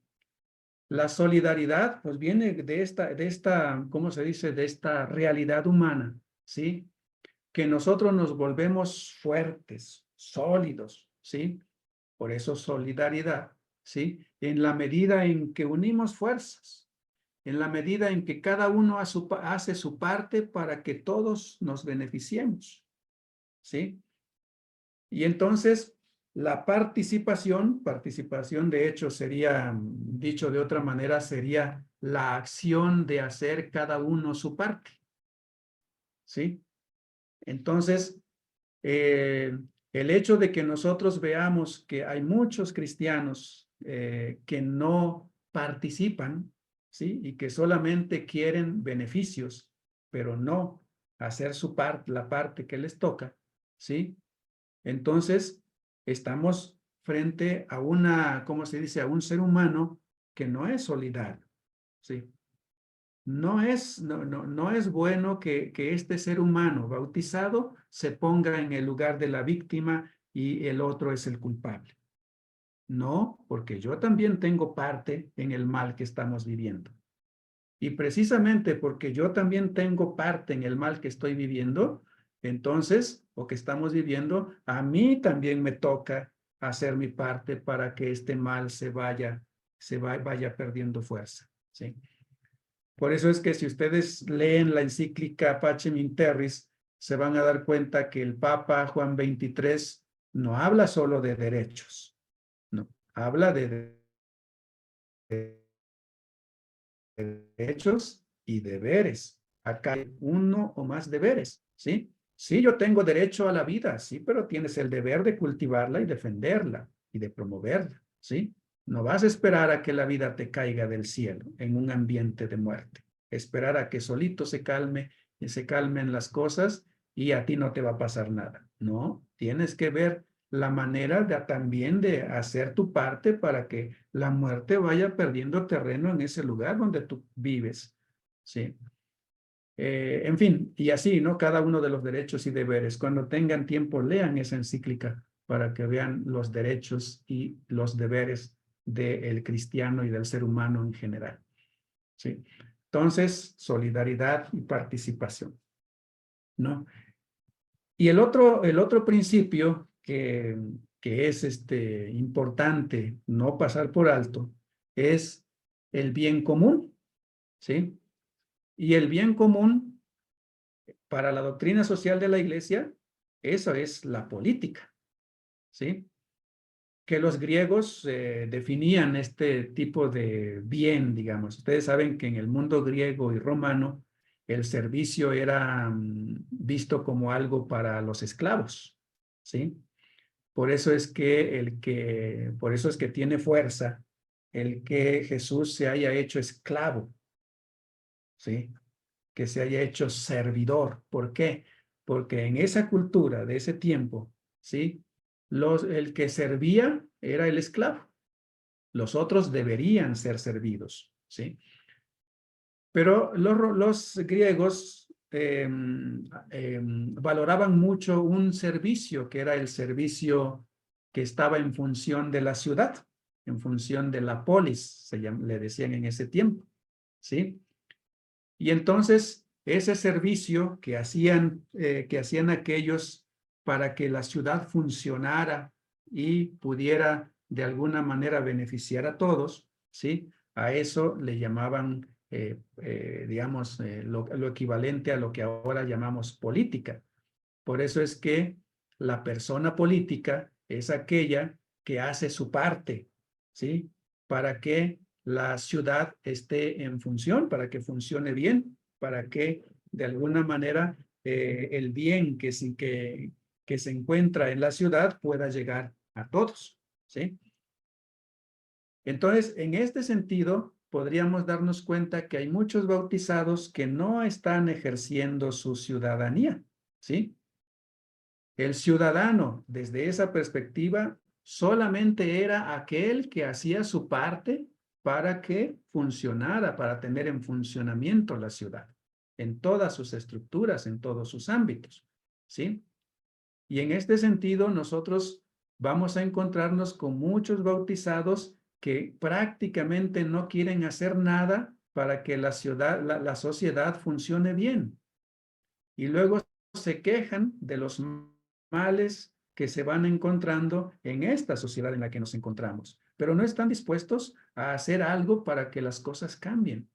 La solidaridad, pues viene de esta, ¿cómo se dice?, de esta realidad humana, ¿sí? Que nosotros nos volvemos fuertes, sólidos, ¿sí? Por eso solidaridad, ¿sí? En la medida en que unimos fuerzas, en la medida en que cada uno hace su parte para que todos nos beneficiemos, ¿sí? Y entonces la participación de hecho sería, dicho de otra manera, sería la acción de hacer cada uno su parte, ¿sí? Entonces, el hecho de que nosotros veamos que hay muchos cristianos que no participan, ¿sí?, y que solamente quieren beneficios, pero no hacer su parte, la parte que les toca, ¿sí? Entonces, estamos frente a ¿cómo se dice?, a un ser humano que no es solidario, ¿sí? No es bueno que este ser humano bautizado se ponga en el lugar de la víctima y el otro es el culpable. No, porque yo también tengo parte en el mal que estamos viviendo. Y precisamente porque yo también tengo parte en el mal que estoy viviendo, entonces, o que estamos viviendo, a mí también me toca hacer mi parte para que este mal vaya perdiendo fuerza, ¿sí? Por eso es que si ustedes leen la encíclica Pacem in Terris, se van a dar cuenta que el Papa Juan XXIII no habla solo de derechos, no, habla de derechos y deberes, acá hay uno o más deberes, ¿sí? Sí, yo tengo derecho a la vida, sí, pero tienes el deber de cultivarla y defenderla y de promoverla, ¿sí? No vas a esperar a que la vida te caiga del cielo en un ambiente de muerte. Esperar a que solito se calmen las cosas y a ti no te va a pasar nada. No, tienes que ver la manera de también de hacer tu parte para que la muerte vaya perdiendo terreno en ese lugar donde tú vives, ¿sí? En fin, y así, ¿no? Cada uno de los derechos y deberes. Cuando tengan tiempo, lean esa encíclica para que vean los derechos y los deberes del cristiano y del ser humano en general, ¿sí? Entonces, solidaridad y participación, ¿no? Y el otro principio que es importante no pasar por alto es el bien común, ¿sí? Y el bien común para la doctrina social de la Iglesia, eso es la política, ¿sí? Que los griegos definían este tipo de bien, digamos. Ustedes saben que en el mundo griego y romano el servicio era visto como algo para los esclavos, ¿sí? Por eso es que tiene fuerza el que Jesús se haya hecho esclavo, ¿sí? Que se haya hecho servidor. ¿Por qué? Porque en esa cultura de ese tiempo, ¿sí? El que servía era el esclavo. Los otros deberían ser servidos, ¿sí? Pero los griegos valoraban mucho un servicio que era el servicio que estaba en función de la ciudad, en función de la polis, le decían en ese tiempo, ¿sí? Y entonces ese servicio que hacían aquellos para que la ciudad funcionara y pudiera de alguna manera beneficiar a todos, ¿sí? A eso le llamaban, digamos, lo equivalente a lo que ahora llamamos política. Por eso es que la persona política es aquella que hace su parte, ¿sí? Para que la ciudad esté en función, para que funcione bien, para que de alguna manera el bien que se encuentra en la ciudad pueda llegar a todos, ¿sí? Entonces, en este sentido, podríamos darnos cuenta que hay muchos bautizados que no están ejerciendo su ciudadanía, ¿sí? El ciudadano, desde esa perspectiva, solamente era aquel que hacía su parte para que funcionara, para tener en funcionamiento la ciudad, en todas sus estructuras, en todos sus ámbitos, ¿sí? Y en este sentido, nosotros vamos a encontrarnos con muchos bautizados que prácticamente no quieren hacer nada para que la sociedad funcione bien. Y luego se quejan de los males que se van encontrando en esta sociedad en la que nos encontramos, pero no están dispuestos a hacer algo para que las cosas cambien.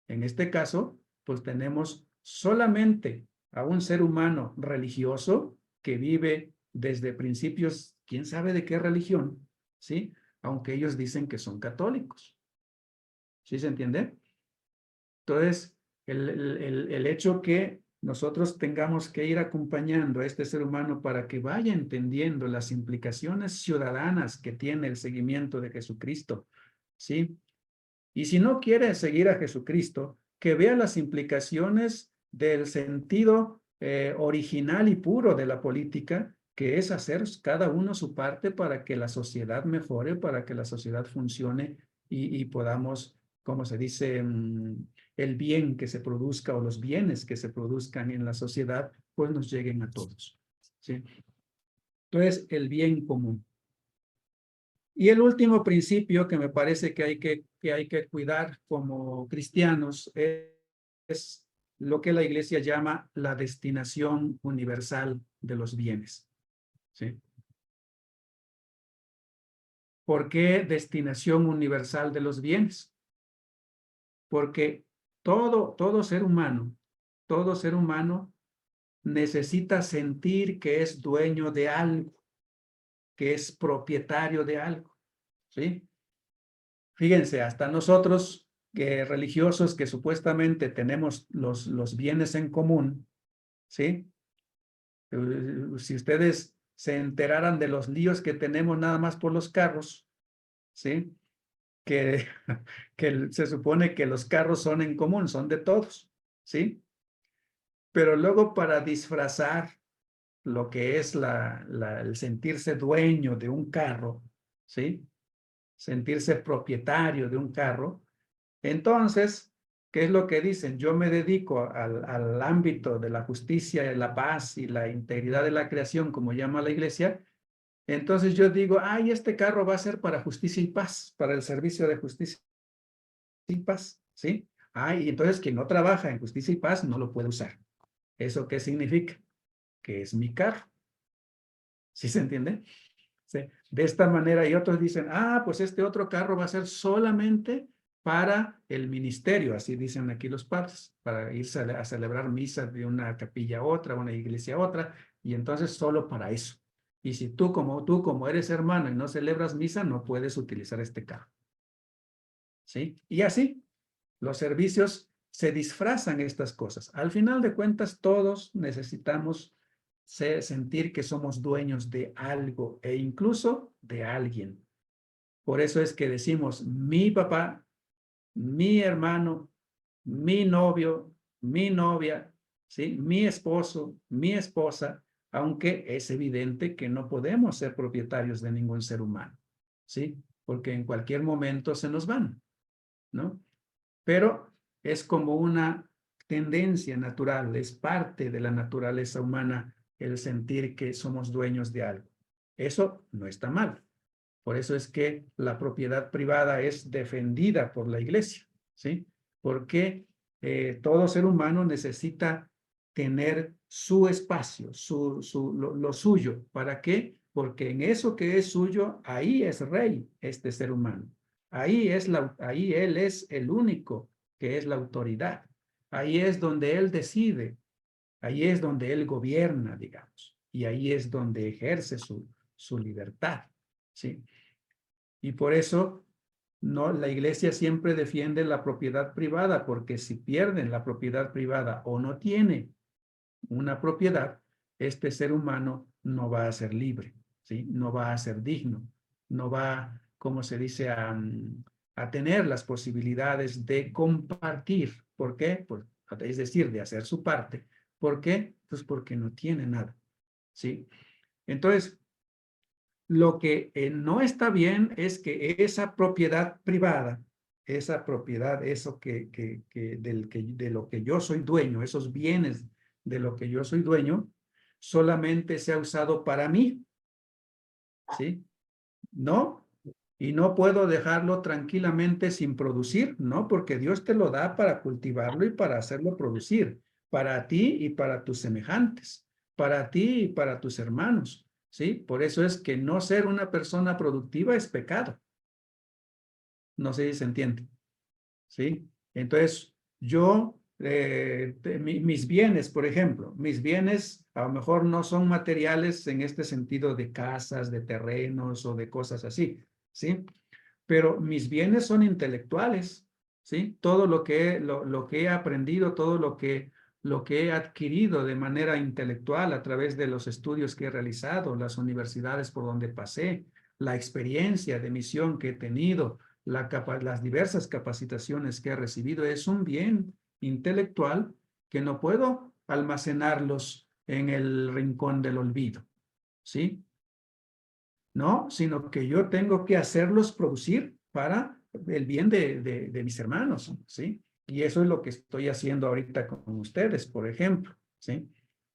En este caso, pues tenemos solamente a un ser humano religioso que vive desde principios, quién sabe de qué religión, ¿sí? Aunque ellos dicen que son católicos. ¿Sí se entiende? Entonces, el hecho que nosotros tengamos que ir acompañando a este ser humano para que vaya entendiendo las implicaciones ciudadanas que tiene el seguimiento de Jesucristo, ¿sí? Y si no quiere seguir a Jesucristo, que vea las implicaciones del sentido original y puro de la política, que es hacer cada uno su parte para que la sociedad mejore, para que la sociedad funcione y podamos, como se dice, el bien que se produzca o los bienes que se produzcan en la sociedad, pues nos lleguen a todos, ¿sí? Entonces, el bien común. Y el último principio que me parece que hay que cuidar como cristianos es lo que la Iglesia llama la destinación universal de los bienes, ¿sí? ¿Por qué destinación universal de los bienes? Porque todo ser humano necesita sentir que es dueño de algo, que es propietario de algo, ¿sí? Fíjense, hasta nosotros religiosos que supuestamente tenemos los bienes en común, ¿sí? Si ustedes se enteraran de los líos que tenemos nada más por los carros, ¿sí? Que se supone que los carros son en común, son de todos, ¿sí? Pero luego para disfrazar lo que es el sentirse dueño de un carro, ¿sí? Sentirse propietario de un carro. Entonces, ¿qué es lo que dicen? Yo me dedico al ámbito de la justicia, la paz y la integridad de la creación, como llama la iglesia. Entonces yo digo, ay, este carro va a ser para justicia y paz, para el servicio de justicia y paz, ¿sí? Ay, entonces quien no trabaja en justicia y paz no lo puede usar. ¿Eso qué significa? Que es mi carro. ¿Sí se entiende? ¿Sí? De esta manera, y otros dicen, ah, pues este otro carro va a ser solamente para el ministerio, así dicen aquí los padres, para irse a celebrar misa de una capilla a otra, una iglesia a otra, y entonces solo para eso. Y si tú como eres hermano y no celebras misa, no puedes utilizar este carro. ¿Sí? Y así, los servicios se disfrazan estas cosas. Al final de cuentas, todos necesitamos sentir que somos dueños de algo e incluso de alguien. Por eso es que decimos mi papá, mi hermano, mi novio, mi novia, ¿sí? Mi esposo, mi esposa, aunque es evidente que no podemos ser propietarios de ningún ser humano, ¿sí? Porque en cualquier momento se nos van, ¿no? Pero es como una tendencia natural, es parte de la naturaleza humana el sentir que somos dueños de algo. Eso no está mal. Por eso es que la propiedad privada es defendida por la iglesia, ¿sí? Porque todo ser humano necesita tener su espacio, lo suyo. ¿Para qué? Porque en eso que es suyo, ahí es rey este ser humano. Ahí él es el único que es la autoridad. Ahí es donde él decide. Ahí es donde él gobierna, digamos. Y ahí es donde ejerce su libertad, ¿sí? Y por eso la iglesia siempre defiende la propiedad privada, porque si pierden la propiedad privada o no tiene una propiedad, este ser humano no va a ser libre, ¿sí? No va a ser digno, no va, como se dice, a tener las posibilidades de compartir. ¿Por qué? Es decir, de hacer su parte. ¿Por qué? Pues porque no tiene nada, ¿sí? Entonces, lo que no está bien es que esa propiedad privada, esa propiedad, eso de lo que yo soy dueño, esos bienes de lo que yo soy dueño, solamente sea usado para mí, ¿sí? ¿No? Y no puedo dejarlo tranquilamente sin producir, ¿no? Porque Dios te lo da para cultivarlo y para hacerlo producir, para ti y para tus semejantes, para ti y para tus hermanos, ¿sí? Por eso es que no ser una persona productiva es pecado. No sé si se entiende, ¿sí? Entonces, yo, mis bienes, por ejemplo, mis bienes a lo mejor no son materiales en este sentido de casas, de terrenos o de cosas así, ¿sí? Pero mis bienes son intelectuales, ¿sí? Todo lo que he aprendido, todo lo que he adquirido de manera intelectual a través de los estudios que he realizado, las universidades por donde pasé, la experiencia de misión que he tenido, las diversas capacitaciones que he recibido, es un bien intelectual que no puedo almacenarlos en el rincón del olvido, ¿sí? No, sino que yo tengo que hacerlos producir para el bien de mis hermanos, ¿sí? Y eso es lo que estoy haciendo ahorita con ustedes, por ejemplo, ¿sí?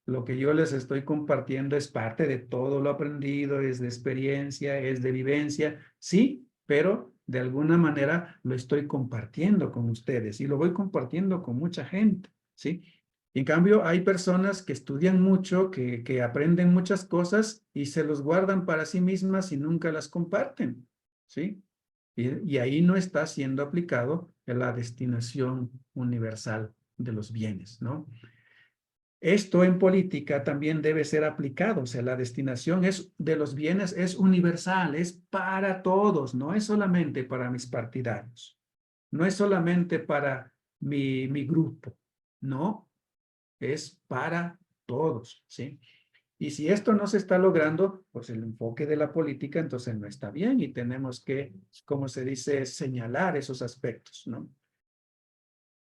Lo que yo les estoy compartiendo es parte de todo lo aprendido, es de experiencia, es de vivencia, sí, pero de alguna manera lo estoy compartiendo con ustedes y lo voy compartiendo con mucha gente, ¿sí? En cambio, hay personas que estudian mucho, que aprenden muchas cosas y se los guardan para sí mismas y nunca las comparten, ¿sí? Y ahí no está siendo aplicado la destinación universal de los bienes, ¿no? Esto en política también debe ser aplicado, o sea, la destinación de los bienes es universal, es para todos, no es solamente para mis partidarios, No es solamente para mi grupo, no, es para todos, ¿sí? Y si esto no se está logrando, pues el enfoque de la política entonces no está bien y tenemos que, como se dice, señalar esos aspectos, ¿no?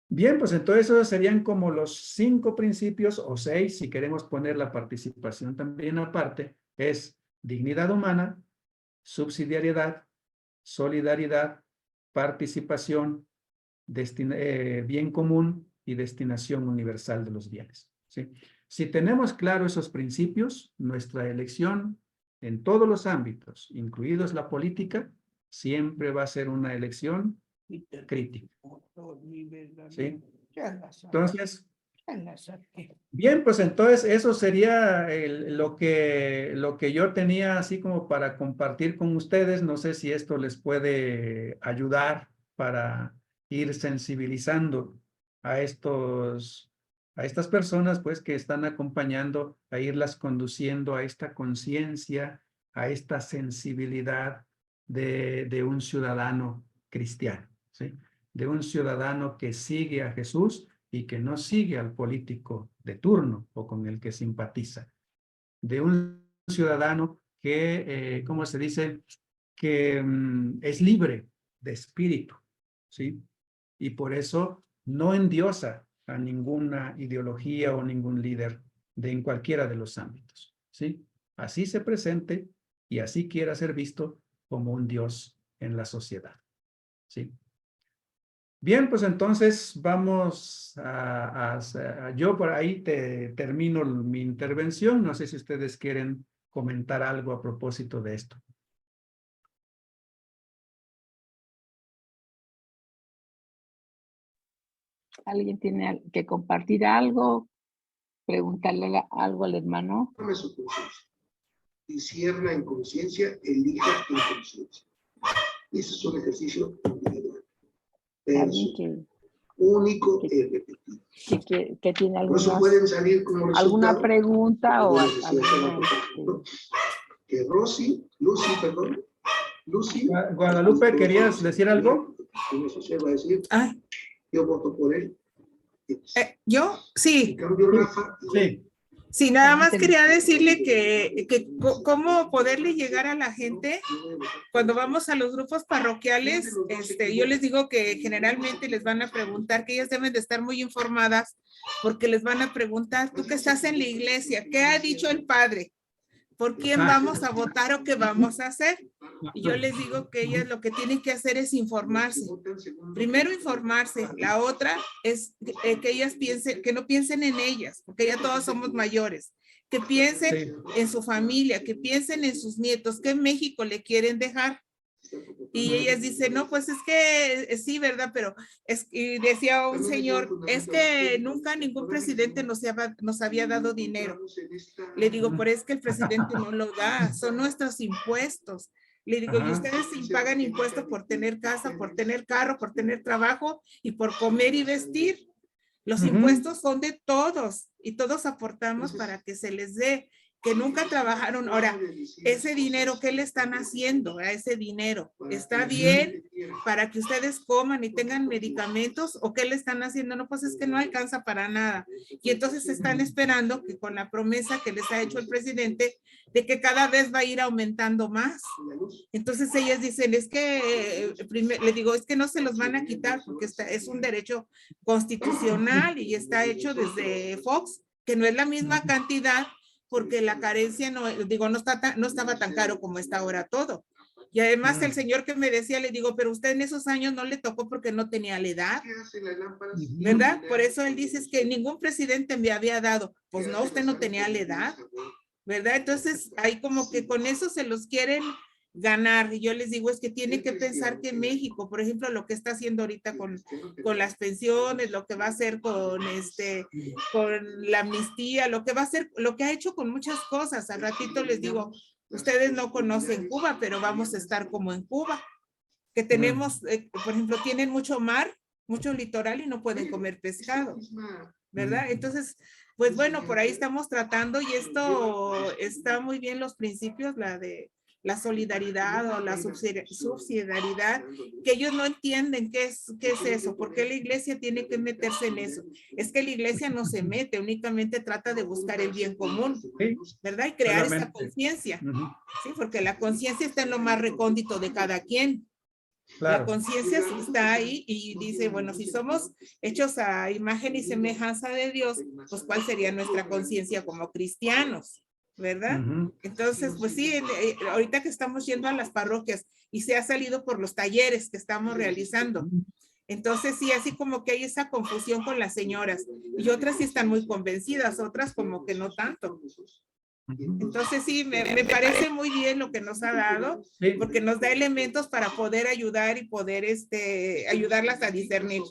Bien, pues entonces esos serían como los 5 principios o 6, si queremos poner la participación también aparte, es dignidad humana, subsidiariedad, solidaridad, participación, bien común y destinación universal de los bienes, ¿sí? Si tenemos claro esos principios, nuestra elección en todos los ámbitos, incluidos la política, siempre va a ser una elección crítica, ¿sí? Entonces, bien, pues entonces eso sería lo que yo tenía así como para compartir con ustedes. No sé si esto les puede ayudar para ir sensibilizando a estas personas pues que están acompañando, a irlas conduciendo a esta conciencia, a esta sensibilidad de un ciudadano cristiano, ¿sí? De un ciudadano que sigue a Jesús y que no sigue al político de turno o con el que simpatiza. De un ciudadano que, ¿cómo se dice? Que es libre de espíritu, ¿sí? Y por eso no endiosa a ninguna ideología o ningún líder en cualquiera de los ámbitos, ¿sí? Así se presente y así quiera ser visto como un Dios en la sociedad, ¿sí? Bien, pues entonces vamos yo por ahí termino mi intervención. No sé si ustedes quieren comentar algo a propósito de esto. ¿Alguien tiene que compartir algo? ¿Preguntarle algo al hermano? Tome su conciencia. Discierna en conciencia, elija en conciencia. Ese es un ejercicio individual. ¿Alguien Único e repetido. que tiene Por eso pueden salir como alguna resultado, pregunta o que Lucy, Guadalupe, ¿querías decir algo? Va a decir, yo voto por él. ¿Yo? Sí. En cambio, Rafa, sí. Sí, nada más quería decirle que cómo poderle llegar a la gente cuando vamos a los grupos parroquiales. Yo les digo que generalmente les van a preguntar, que ellas deben de estar muy informadas, porque les van a preguntar, tú que estás en la iglesia, ¿qué ha dicho el padre? ¿Por quién vamos a votar o qué vamos a hacer? Y yo les digo que ellas lo que tienen que hacer es informarse. Primero informarse. La otra es que ellas piensen, que no piensen en ellas, porque ya todos somos mayores. Que piensen en su familia, que piensen en sus nietos, qué México le quieren dejar. Y ellas dicen, no, pues es que sí, ¿verdad? Pero y decía un señor, es que nunca ningún presidente nos había dado dinero. Le digo, pero es que el presidente no lo da, son nuestros impuestos. Le digo, y ustedes pagan impuestos por tener casa, por tener carro, por tener trabajo y por comer y vestir. Los impuestos son de todos y todos aportamos para que se les dé, que nunca trabajaron. Ahora, ese dinero, ¿qué le están haciendo a ese dinero? ¿Está bien para que ustedes coman y tengan medicamentos o qué le están haciendo? No, pues es que no alcanza para nada. Y entonces están esperando que con la promesa que les ha hecho el presidente de que cada vez va a ir aumentando más. Entonces ellas dicen, es que, le digo, es que no se los van a quitar porque es un derecho constitucional y está hecho desde Fox, que no es la misma cantidad porque la carencia no estaba tan caro como está ahora todo. Y además el señor que me decía, le digo, pero usted en esos años no le tocó porque no tenía la edad, ¿verdad? Por eso él dice es que ningún presidente me había dado. Pues no, usted no tenía la edad, ¿verdad? Entonces ahí como que con eso se los quieren ganar. Y yo les digo, es que tiene que pensar que México, por ejemplo, lo que está haciendo ahorita con las pensiones, lo que va a hacer con la amnistía, lo que va a hacer, lo que ha hecho con muchas cosas. Al ratito les digo, ustedes no conocen Cuba, pero vamos a estar como en Cuba, que tenemos, por ejemplo, tienen mucho mar, mucho litoral y no pueden comer pescado, ¿verdad? Entonces, pues bueno, por ahí estamos tratando y esto está muy bien los principios, la solidaridad o la subsidiariedad, que ellos no entienden qué es eso, por qué la iglesia tiene que meterse en eso. Es que la iglesia no se mete, únicamente trata de buscar el bien común, ¿verdad? Y crear esa conciencia, ¿sí? Porque la conciencia está en lo más recóndito de cada quien. Claro. La conciencia está ahí y dice, bueno, si somos hechos a imagen y semejanza de Dios, pues ¿cuál sería nuestra conciencia como cristianos? ¿Verdad? Entonces, pues sí, ahorita que estamos yendo a las parroquias y se ha salido por los talleres que estamos realizando. Entonces sí, así como que hay esa confusión con las señoras y otras sí están muy convencidas, otras como que no tanto. Entonces sí, me parece muy bien lo que nos ha dado, porque nos da elementos para poder ayudar y poder ayudarlas a discernir.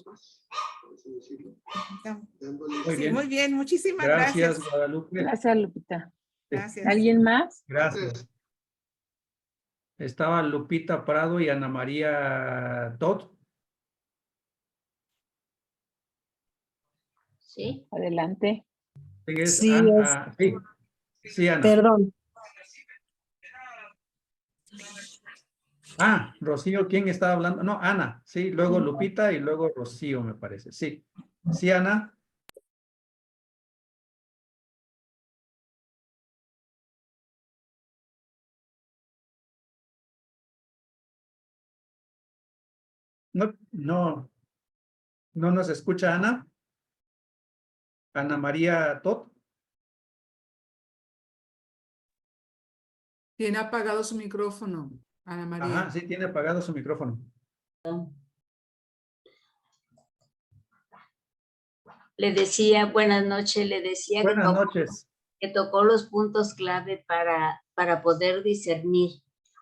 Muy bien, muchísimas gracias. Guadalupe. Gracias, Lupita. Gracias. ¿Alguien más? Gracias. Estaba Lupita Prado y Ana María Todd. Sí. Adelante. Sí, sí, Ana. Perdón. Rocío, ¿quién estaba hablando? No, Ana, sí, luego Lupita y luego Rocío, me parece. Sí, sí, Ana. No nos escucha Ana. Ana María Todd. Tiene apagado su micrófono, Ana María. Ajá, sí, tiene apagado su micrófono. Le decía, buenas noches, le decía buenas noches. Que tocó los puntos clave para poder discernir.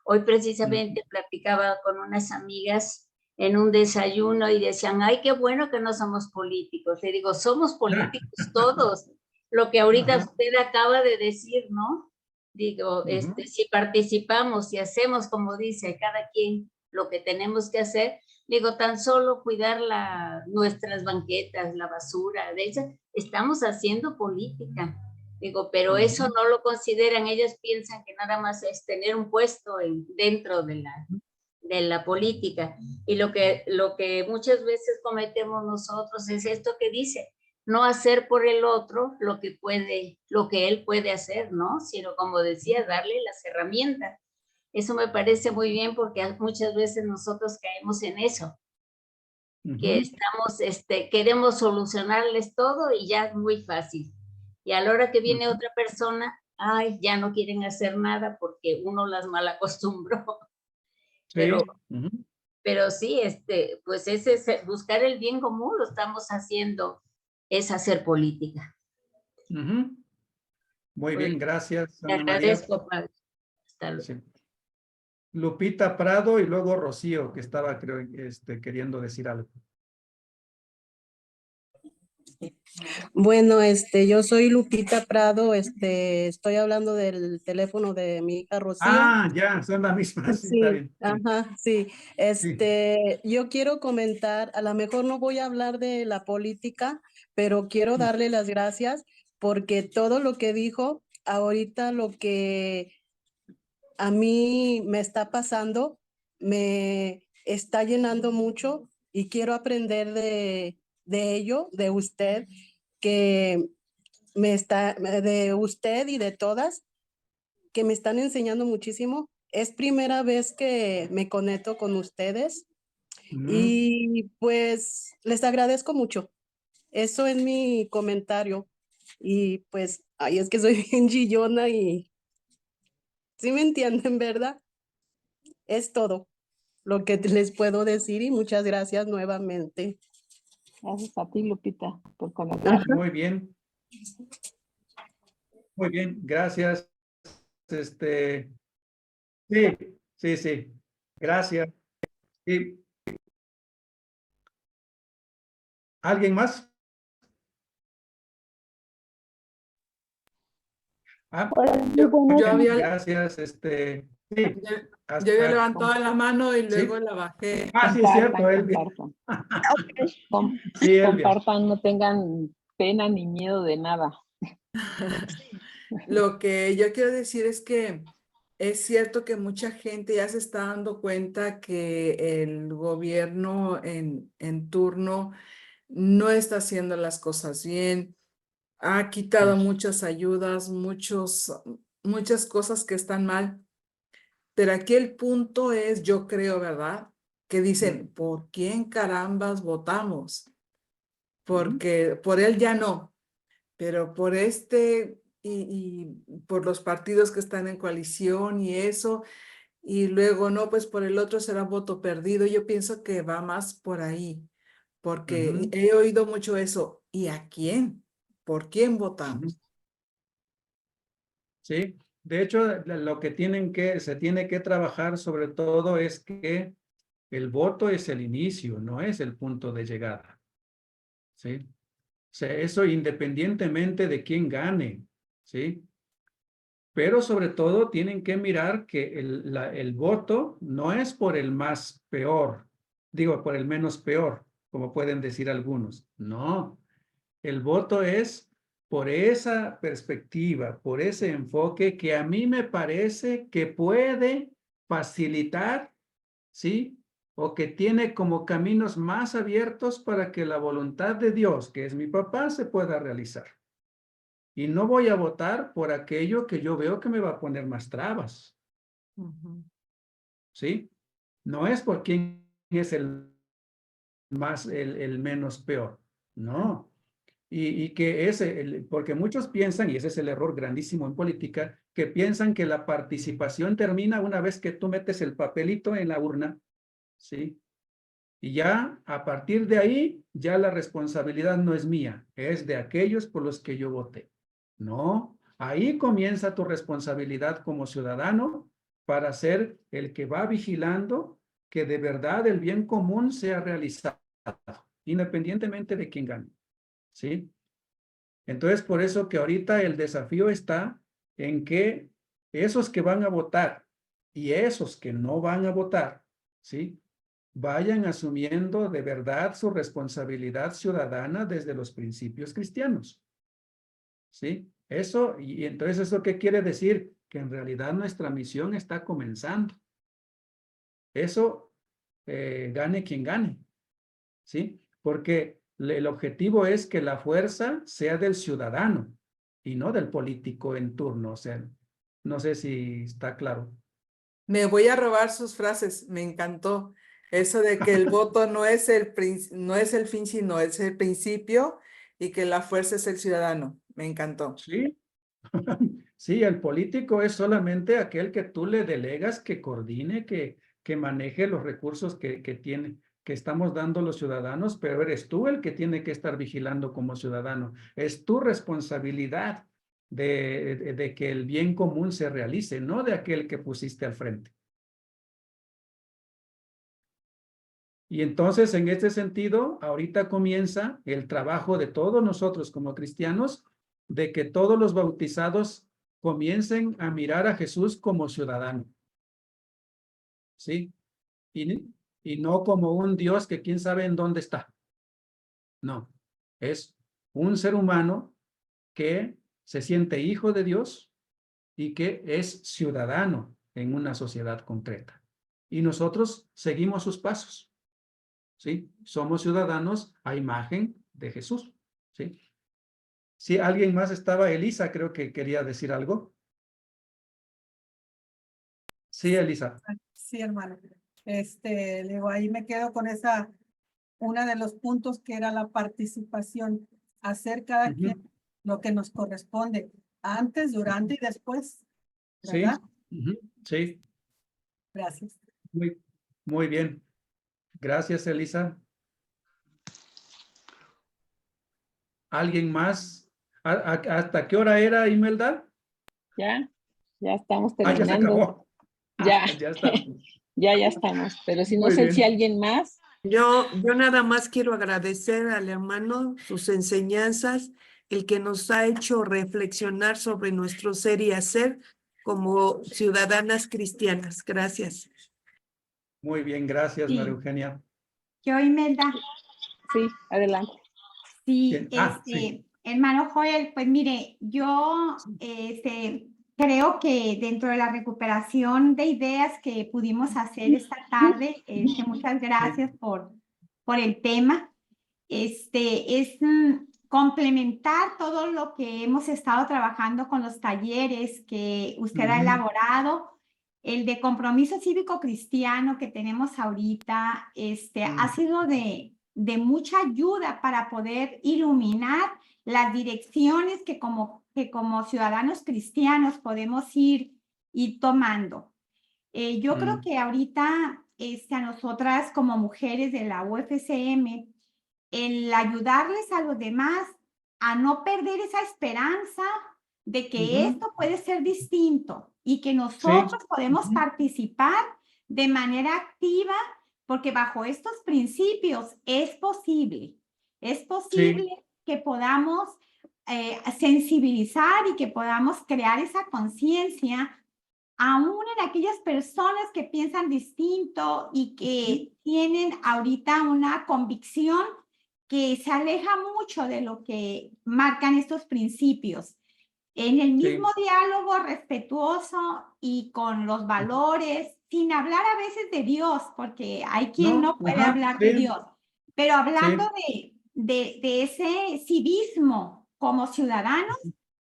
Hoy precisamente platicaba con unas amigas en un desayuno y decían, ay, qué bueno que no somos políticos. Le digo, somos políticos todos. Lo que ahorita usted acaba de decir, ¿no? Digo, si participamos, si hacemos, como dice, cada quien lo que tenemos que hacer, digo, tan solo cuidar nuestras banquetas, la basura, de eso, estamos haciendo política. Digo, pero eso no lo consideran, ellas piensan que nada más es tener un puesto dentro de la política. Y lo que muchas veces cometemos nosotros es esto que dice, no hacer por el otro lo que él puede hacer, ¿no? Sino, como decía, darle las herramientas. Eso me parece muy bien porque muchas veces nosotros caemos en eso. Que estamos, queremos solucionarles todo y ya es muy fácil. Y a la hora que viene otra persona, ay, ya no quieren hacer nada porque uno las mal acostumbró. Sí. Pero sí, pues ese buscar el bien común lo estamos haciendo, es hacer política. Muy bien, gracias. Te agradezco, padre. Hasta luego. Sí. Lupita Prado y luego Rocío, que estaba, creo, queriendo decir algo. Bueno, yo soy Lupita Prado, estoy hablando del teléfono de mi hija Rocío. Ya, son la misma, sí, está bien. Ajá, sí. Yo quiero comentar, a lo mejor no voy a hablar de la política, pero quiero darle las gracias porque todo lo que dijo, ahorita lo que a mí me está pasando, me está llenando mucho y quiero aprender de ello, de usted, que de usted y de todas, que me están enseñando muchísimo. Es primera vez que me conecto con ustedes y pues les agradezco mucho. Eso es mi comentario. Y pues, ay, es que soy bien chillona y sí me entienden, ¿verdad? Es todo lo que les puedo decir y muchas gracias nuevamente. Gracias a ti, Lupita, por conectar. Muy bien. Muy bien, gracias. Sí. Gracias. Sí. ¿Alguien más? Gracias. Sí. Yo había levantado la mano y luego la bajé. Sí, es cierto, Elvia. Sí, compartan, no tengan pena ni miedo de nada. Lo que yo quiero decir es que Es cierto que mucha gente ya se está dando cuenta que el gobierno en turno no está haciendo las cosas bien, ha quitado muchas ayudas, muchas cosas que están mal, pero aquí el punto es, yo creo, ¿verdad? Que dicen, ¿por quién carambas votamos? Porque por él ya no, pero por este y por los partidos que están en coalición y eso, y luego no, pues por el otro será voto perdido. Yo pienso que va más por ahí, porque he oído mucho eso. ¿Y a quién? ¿Por quién votamos? Sí, de hecho, lo que se tiene que trabajar sobre todo es que el voto es el inicio, no es el punto de llegada. ¿Sí? O sea, eso independientemente de quién gane, ¿sí? Pero sobre todo tienen que mirar que el voto no es por el más peor, digo, por el menos peor, como pueden decir algunos. No, el voto es por esa perspectiva, por ese enfoque que a mí me parece que puede facilitar, ¿sí? O que tiene como caminos más abiertos para que la voluntad de Dios, que es mi papá, se pueda realizar. Y no voy a votar por aquello que yo veo que me va a poner más trabas. ¿Sí? No es por quién es el menos peor. No. Y que porque muchos piensan, y ese es el error grandísimo en política, que piensan que la participación termina una vez que tú metes el papelito en la urna, ¿sí? Y ya a partir de ahí, ya la responsabilidad no es mía, es de aquellos por los que yo voté. No, ahí comienza tu responsabilidad como ciudadano para ser el que va vigilando que de verdad el bien común sea realizado, independientemente de quién gane. ¿Sí? Entonces, por eso que ahorita el desafío está en que esos que van a votar y esos que no van a votar, ¿sí? Vayan asumiendo de verdad su responsabilidad ciudadana desde los principios cristianos. ¿Sí? Eso, y entonces, ¿eso qué quiere decir? Que en realidad nuestra misión está comenzando. Eso, gane quien gane. ¿Sí? Porque el objetivo es que la fuerza sea del ciudadano y no del político en turno. O sea, no sé si está claro. Me voy a robar sus frases, me encantó. Eso de que el voto no es el fin, sino es el principio y que la fuerza es el ciudadano. Me encantó. Sí, sí, el político es solamente aquel que tú le delegas que coordine, que maneje los recursos que estamos dando los ciudadanos, pero eres tú el que tiene que estar vigilando como ciudadano. Es tu responsabilidad de que el bien común se realice, no de aquel que pusiste al frente. Y entonces, en este sentido, ahorita comienza el trabajo de todos nosotros como cristianos, de que todos los bautizados comiencen a mirar a Jesús como ciudadano. ¿Sí? Y no como un Dios que quién sabe en dónde está. No, es un ser humano que se siente hijo de Dios y que es ciudadano en una sociedad concreta. Y nosotros seguimos sus pasos. ¿Sí? Somos ciudadanos a imagen de Jesús. ¿Sí? Si alguien más estaba, Elisa, creo que quería decir algo. Sí, Elisa. Sí, hermano. Luego ahí me quedo con uno de los puntos que era la participación, hacer cada quien lo que nos corresponde, antes, durante y después. ¿Verdad? Sí. Sí. Gracias. Muy bien. Gracias, Elisa. ¿Alguien más? ¿Hasta qué hora era, Imelda? Ya estamos Ya se terminando. acabó. Ya, Ya está. ya estamos. Pero si no Muy sé bien. si alguien más. Yo nada más quiero agradecer al hermano sus enseñanzas, el que nos ha hecho reflexionar sobre nuestro ser y hacer como ciudadanas cristianas. Gracias. Muy bien, gracias, Sí. María Eugenia. Yo, Imelda. Sí, adelante. Sí, Sí. hermano Joel, pues mire, yo creo que dentro de la recuperación de ideas que pudimos hacer esta tarde, muchas gracias por el tema. Es complementar todo lo que hemos estado trabajando con los talleres que usted ha elaborado. El de compromiso cívico cristiano que tenemos ahorita, ha sido de mucha ayuda para poder iluminar las direcciones que como ciudadanos cristianos podemos ir tomando. Yo creo que ahorita a nosotras como mujeres de la UFCM, el ayudarles a los demás a no perder esa esperanza de que esto puede ser distinto y que nosotros podemos participar de manera activa, porque bajo estos principios es posible que podamos sensibilizar y que podamos crear esa conciencia aún en aquellas personas que piensan distinto y que tienen ahorita una convicción que se aleja mucho de lo que marcan estos principios. En el mismo diálogo respetuoso y con los valores, sin hablar a veces de Dios, porque hay quien no puede hablar de Dios, pero hablando de ese civismo como ciudadanos,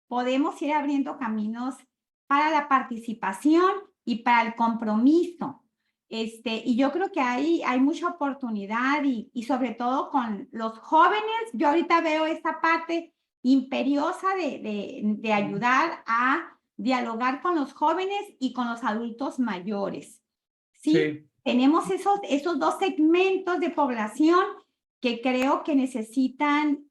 podemos ir abriendo caminos para la participación y para el compromiso. Y yo creo que hay mucha oportunidad y sobre todo con los jóvenes. Yo ahorita veo esta parte imperiosa de ayudar a dialogar con los jóvenes y con los adultos mayores. ¿Sí? Tenemos esos dos segmentos de población que creo que necesitan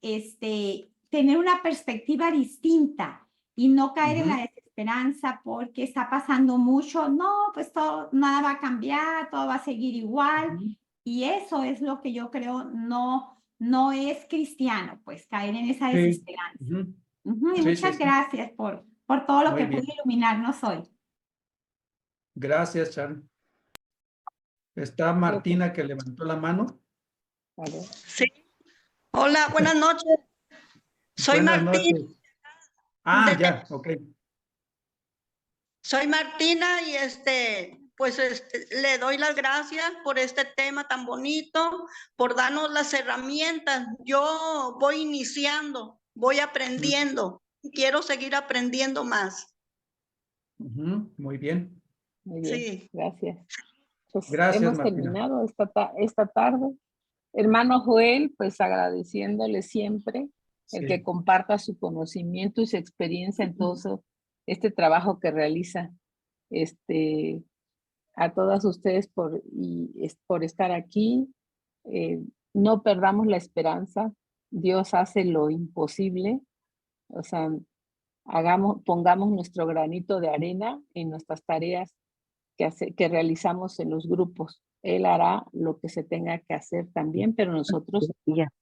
tener una perspectiva distinta y no caer en la desesperanza porque está pasando mucho. No, pues nada va a cambiar, todo va a seguir igual. Y eso es lo que yo creo no es cristiano, pues caer en esa desesperanza. Y muchas gracias por todo lo que pude iluminarnos hoy. Gracias, Char. Está Martina que levantó la mano. Sí. Hola, buenas noches. Soy Martina. Ya, ok. Soy Martina y pues le doy las gracias por este tema tan bonito, por darnos las herramientas. Yo voy iniciando, voy aprendiendo, quiero seguir aprendiendo más. Muy bien. Muy bien, sí. Gracias. Pues Gracias, hemos Martina. terminado esta tarde. Hermano Joel, pues agradeciéndole siempre el que comparta su conocimiento y su experiencia en todo este trabajo que realiza. A todas ustedes por estar aquí. No perdamos la esperanza. Dios hace lo imposible. O sea, pongamos nuestro granito de arena en nuestras tareas que realizamos en los grupos. Él hará lo que se tenga que hacer también, pero nosotros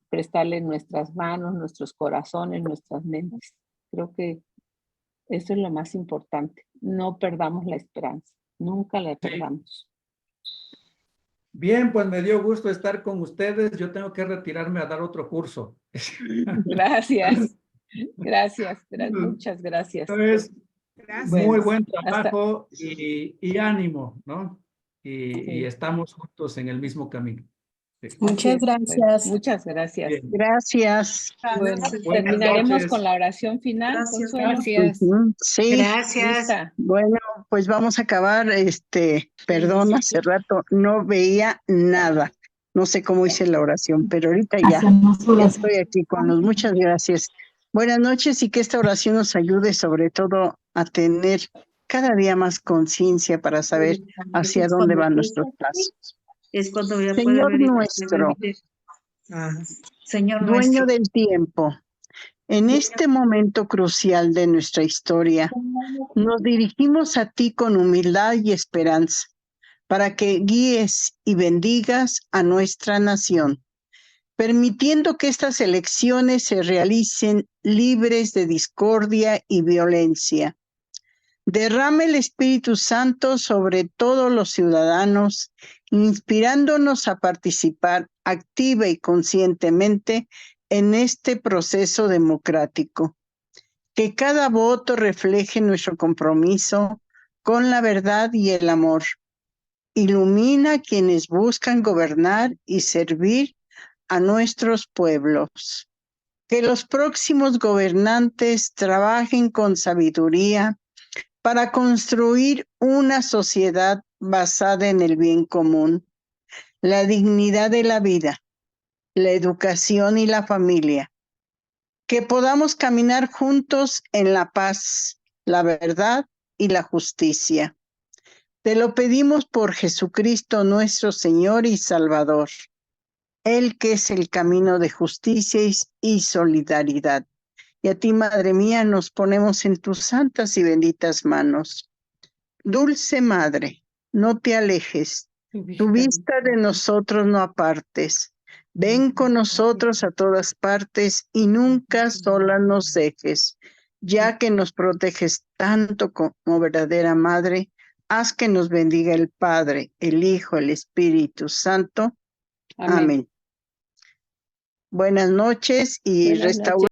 prestarle nuestras manos, nuestros corazones, nuestras mentes. Creo que eso es lo más importante. No perdamos la esperanza. Nunca la perdamos. Bien, pues me dio gusto estar con ustedes. Yo tengo que retirarme a dar otro curso. Gracias. Muchas gracias. Entonces, muy buen trabajo Hasta... y ánimo, ¿no? Y estamos juntos en el mismo camino. Muchas gracias. Muchas gracias. Bien. Gracias. Bueno, Buenas terminaremos noches. con la oración final. Gracias. Consuelo. Sí. Lista. Bueno, pues vamos a acabar. Perdón, hace rato no veía nada. No sé cómo hice la oración, pero ahorita ya estoy aquí con los. Muchas gracias. Buenas noches y que esta oración nos ayude sobre todo a tener cada día más conciencia para saber hacia dónde van nuestros pasos. Es cuando voy a poder Señor ver nuestro, Señor dueño nuestro, del tiempo, en este momento crucial de nuestra historia, nos dirigimos a ti con humildad y esperanza para que guíes y bendigas a nuestra nación, permitiendo que estas elecciones se realicen libres de discordia y violencia. Derrame el Espíritu Santo sobre todos los ciudadanos, inspirándonos a participar activa y conscientemente en este proceso democrático. Que cada voto refleje nuestro compromiso con la verdad y el amor. Ilumina a quienes buscan gobernar y servir a nuestros pueblos. Que los próximos gobernantes trabajen con sabiduría para construir una sociedad basada en el bien común, la dignidad de la vida, la educación y la familia. Que podamos caminar juntos en la paz, la verdad y la justicia. Te lo pedimos por Jesucristo nuestro Señor y Salvador, Él que es el camino de justicia y solidaridad. Y a ti, Madre mía, nos ponemos en tus santas y benditas manos. Dulce Madre, no te alejes, tu vista de nosotros no apartes. Ven con nosotros a todas partes y nunca sola nos dejes, ya que nos proteges tanto como verdadera Madre. Haz que nos bendiga el Padre, el Hijo, el Espíritu Santo. Amén. Buenas noches y Buenas noches.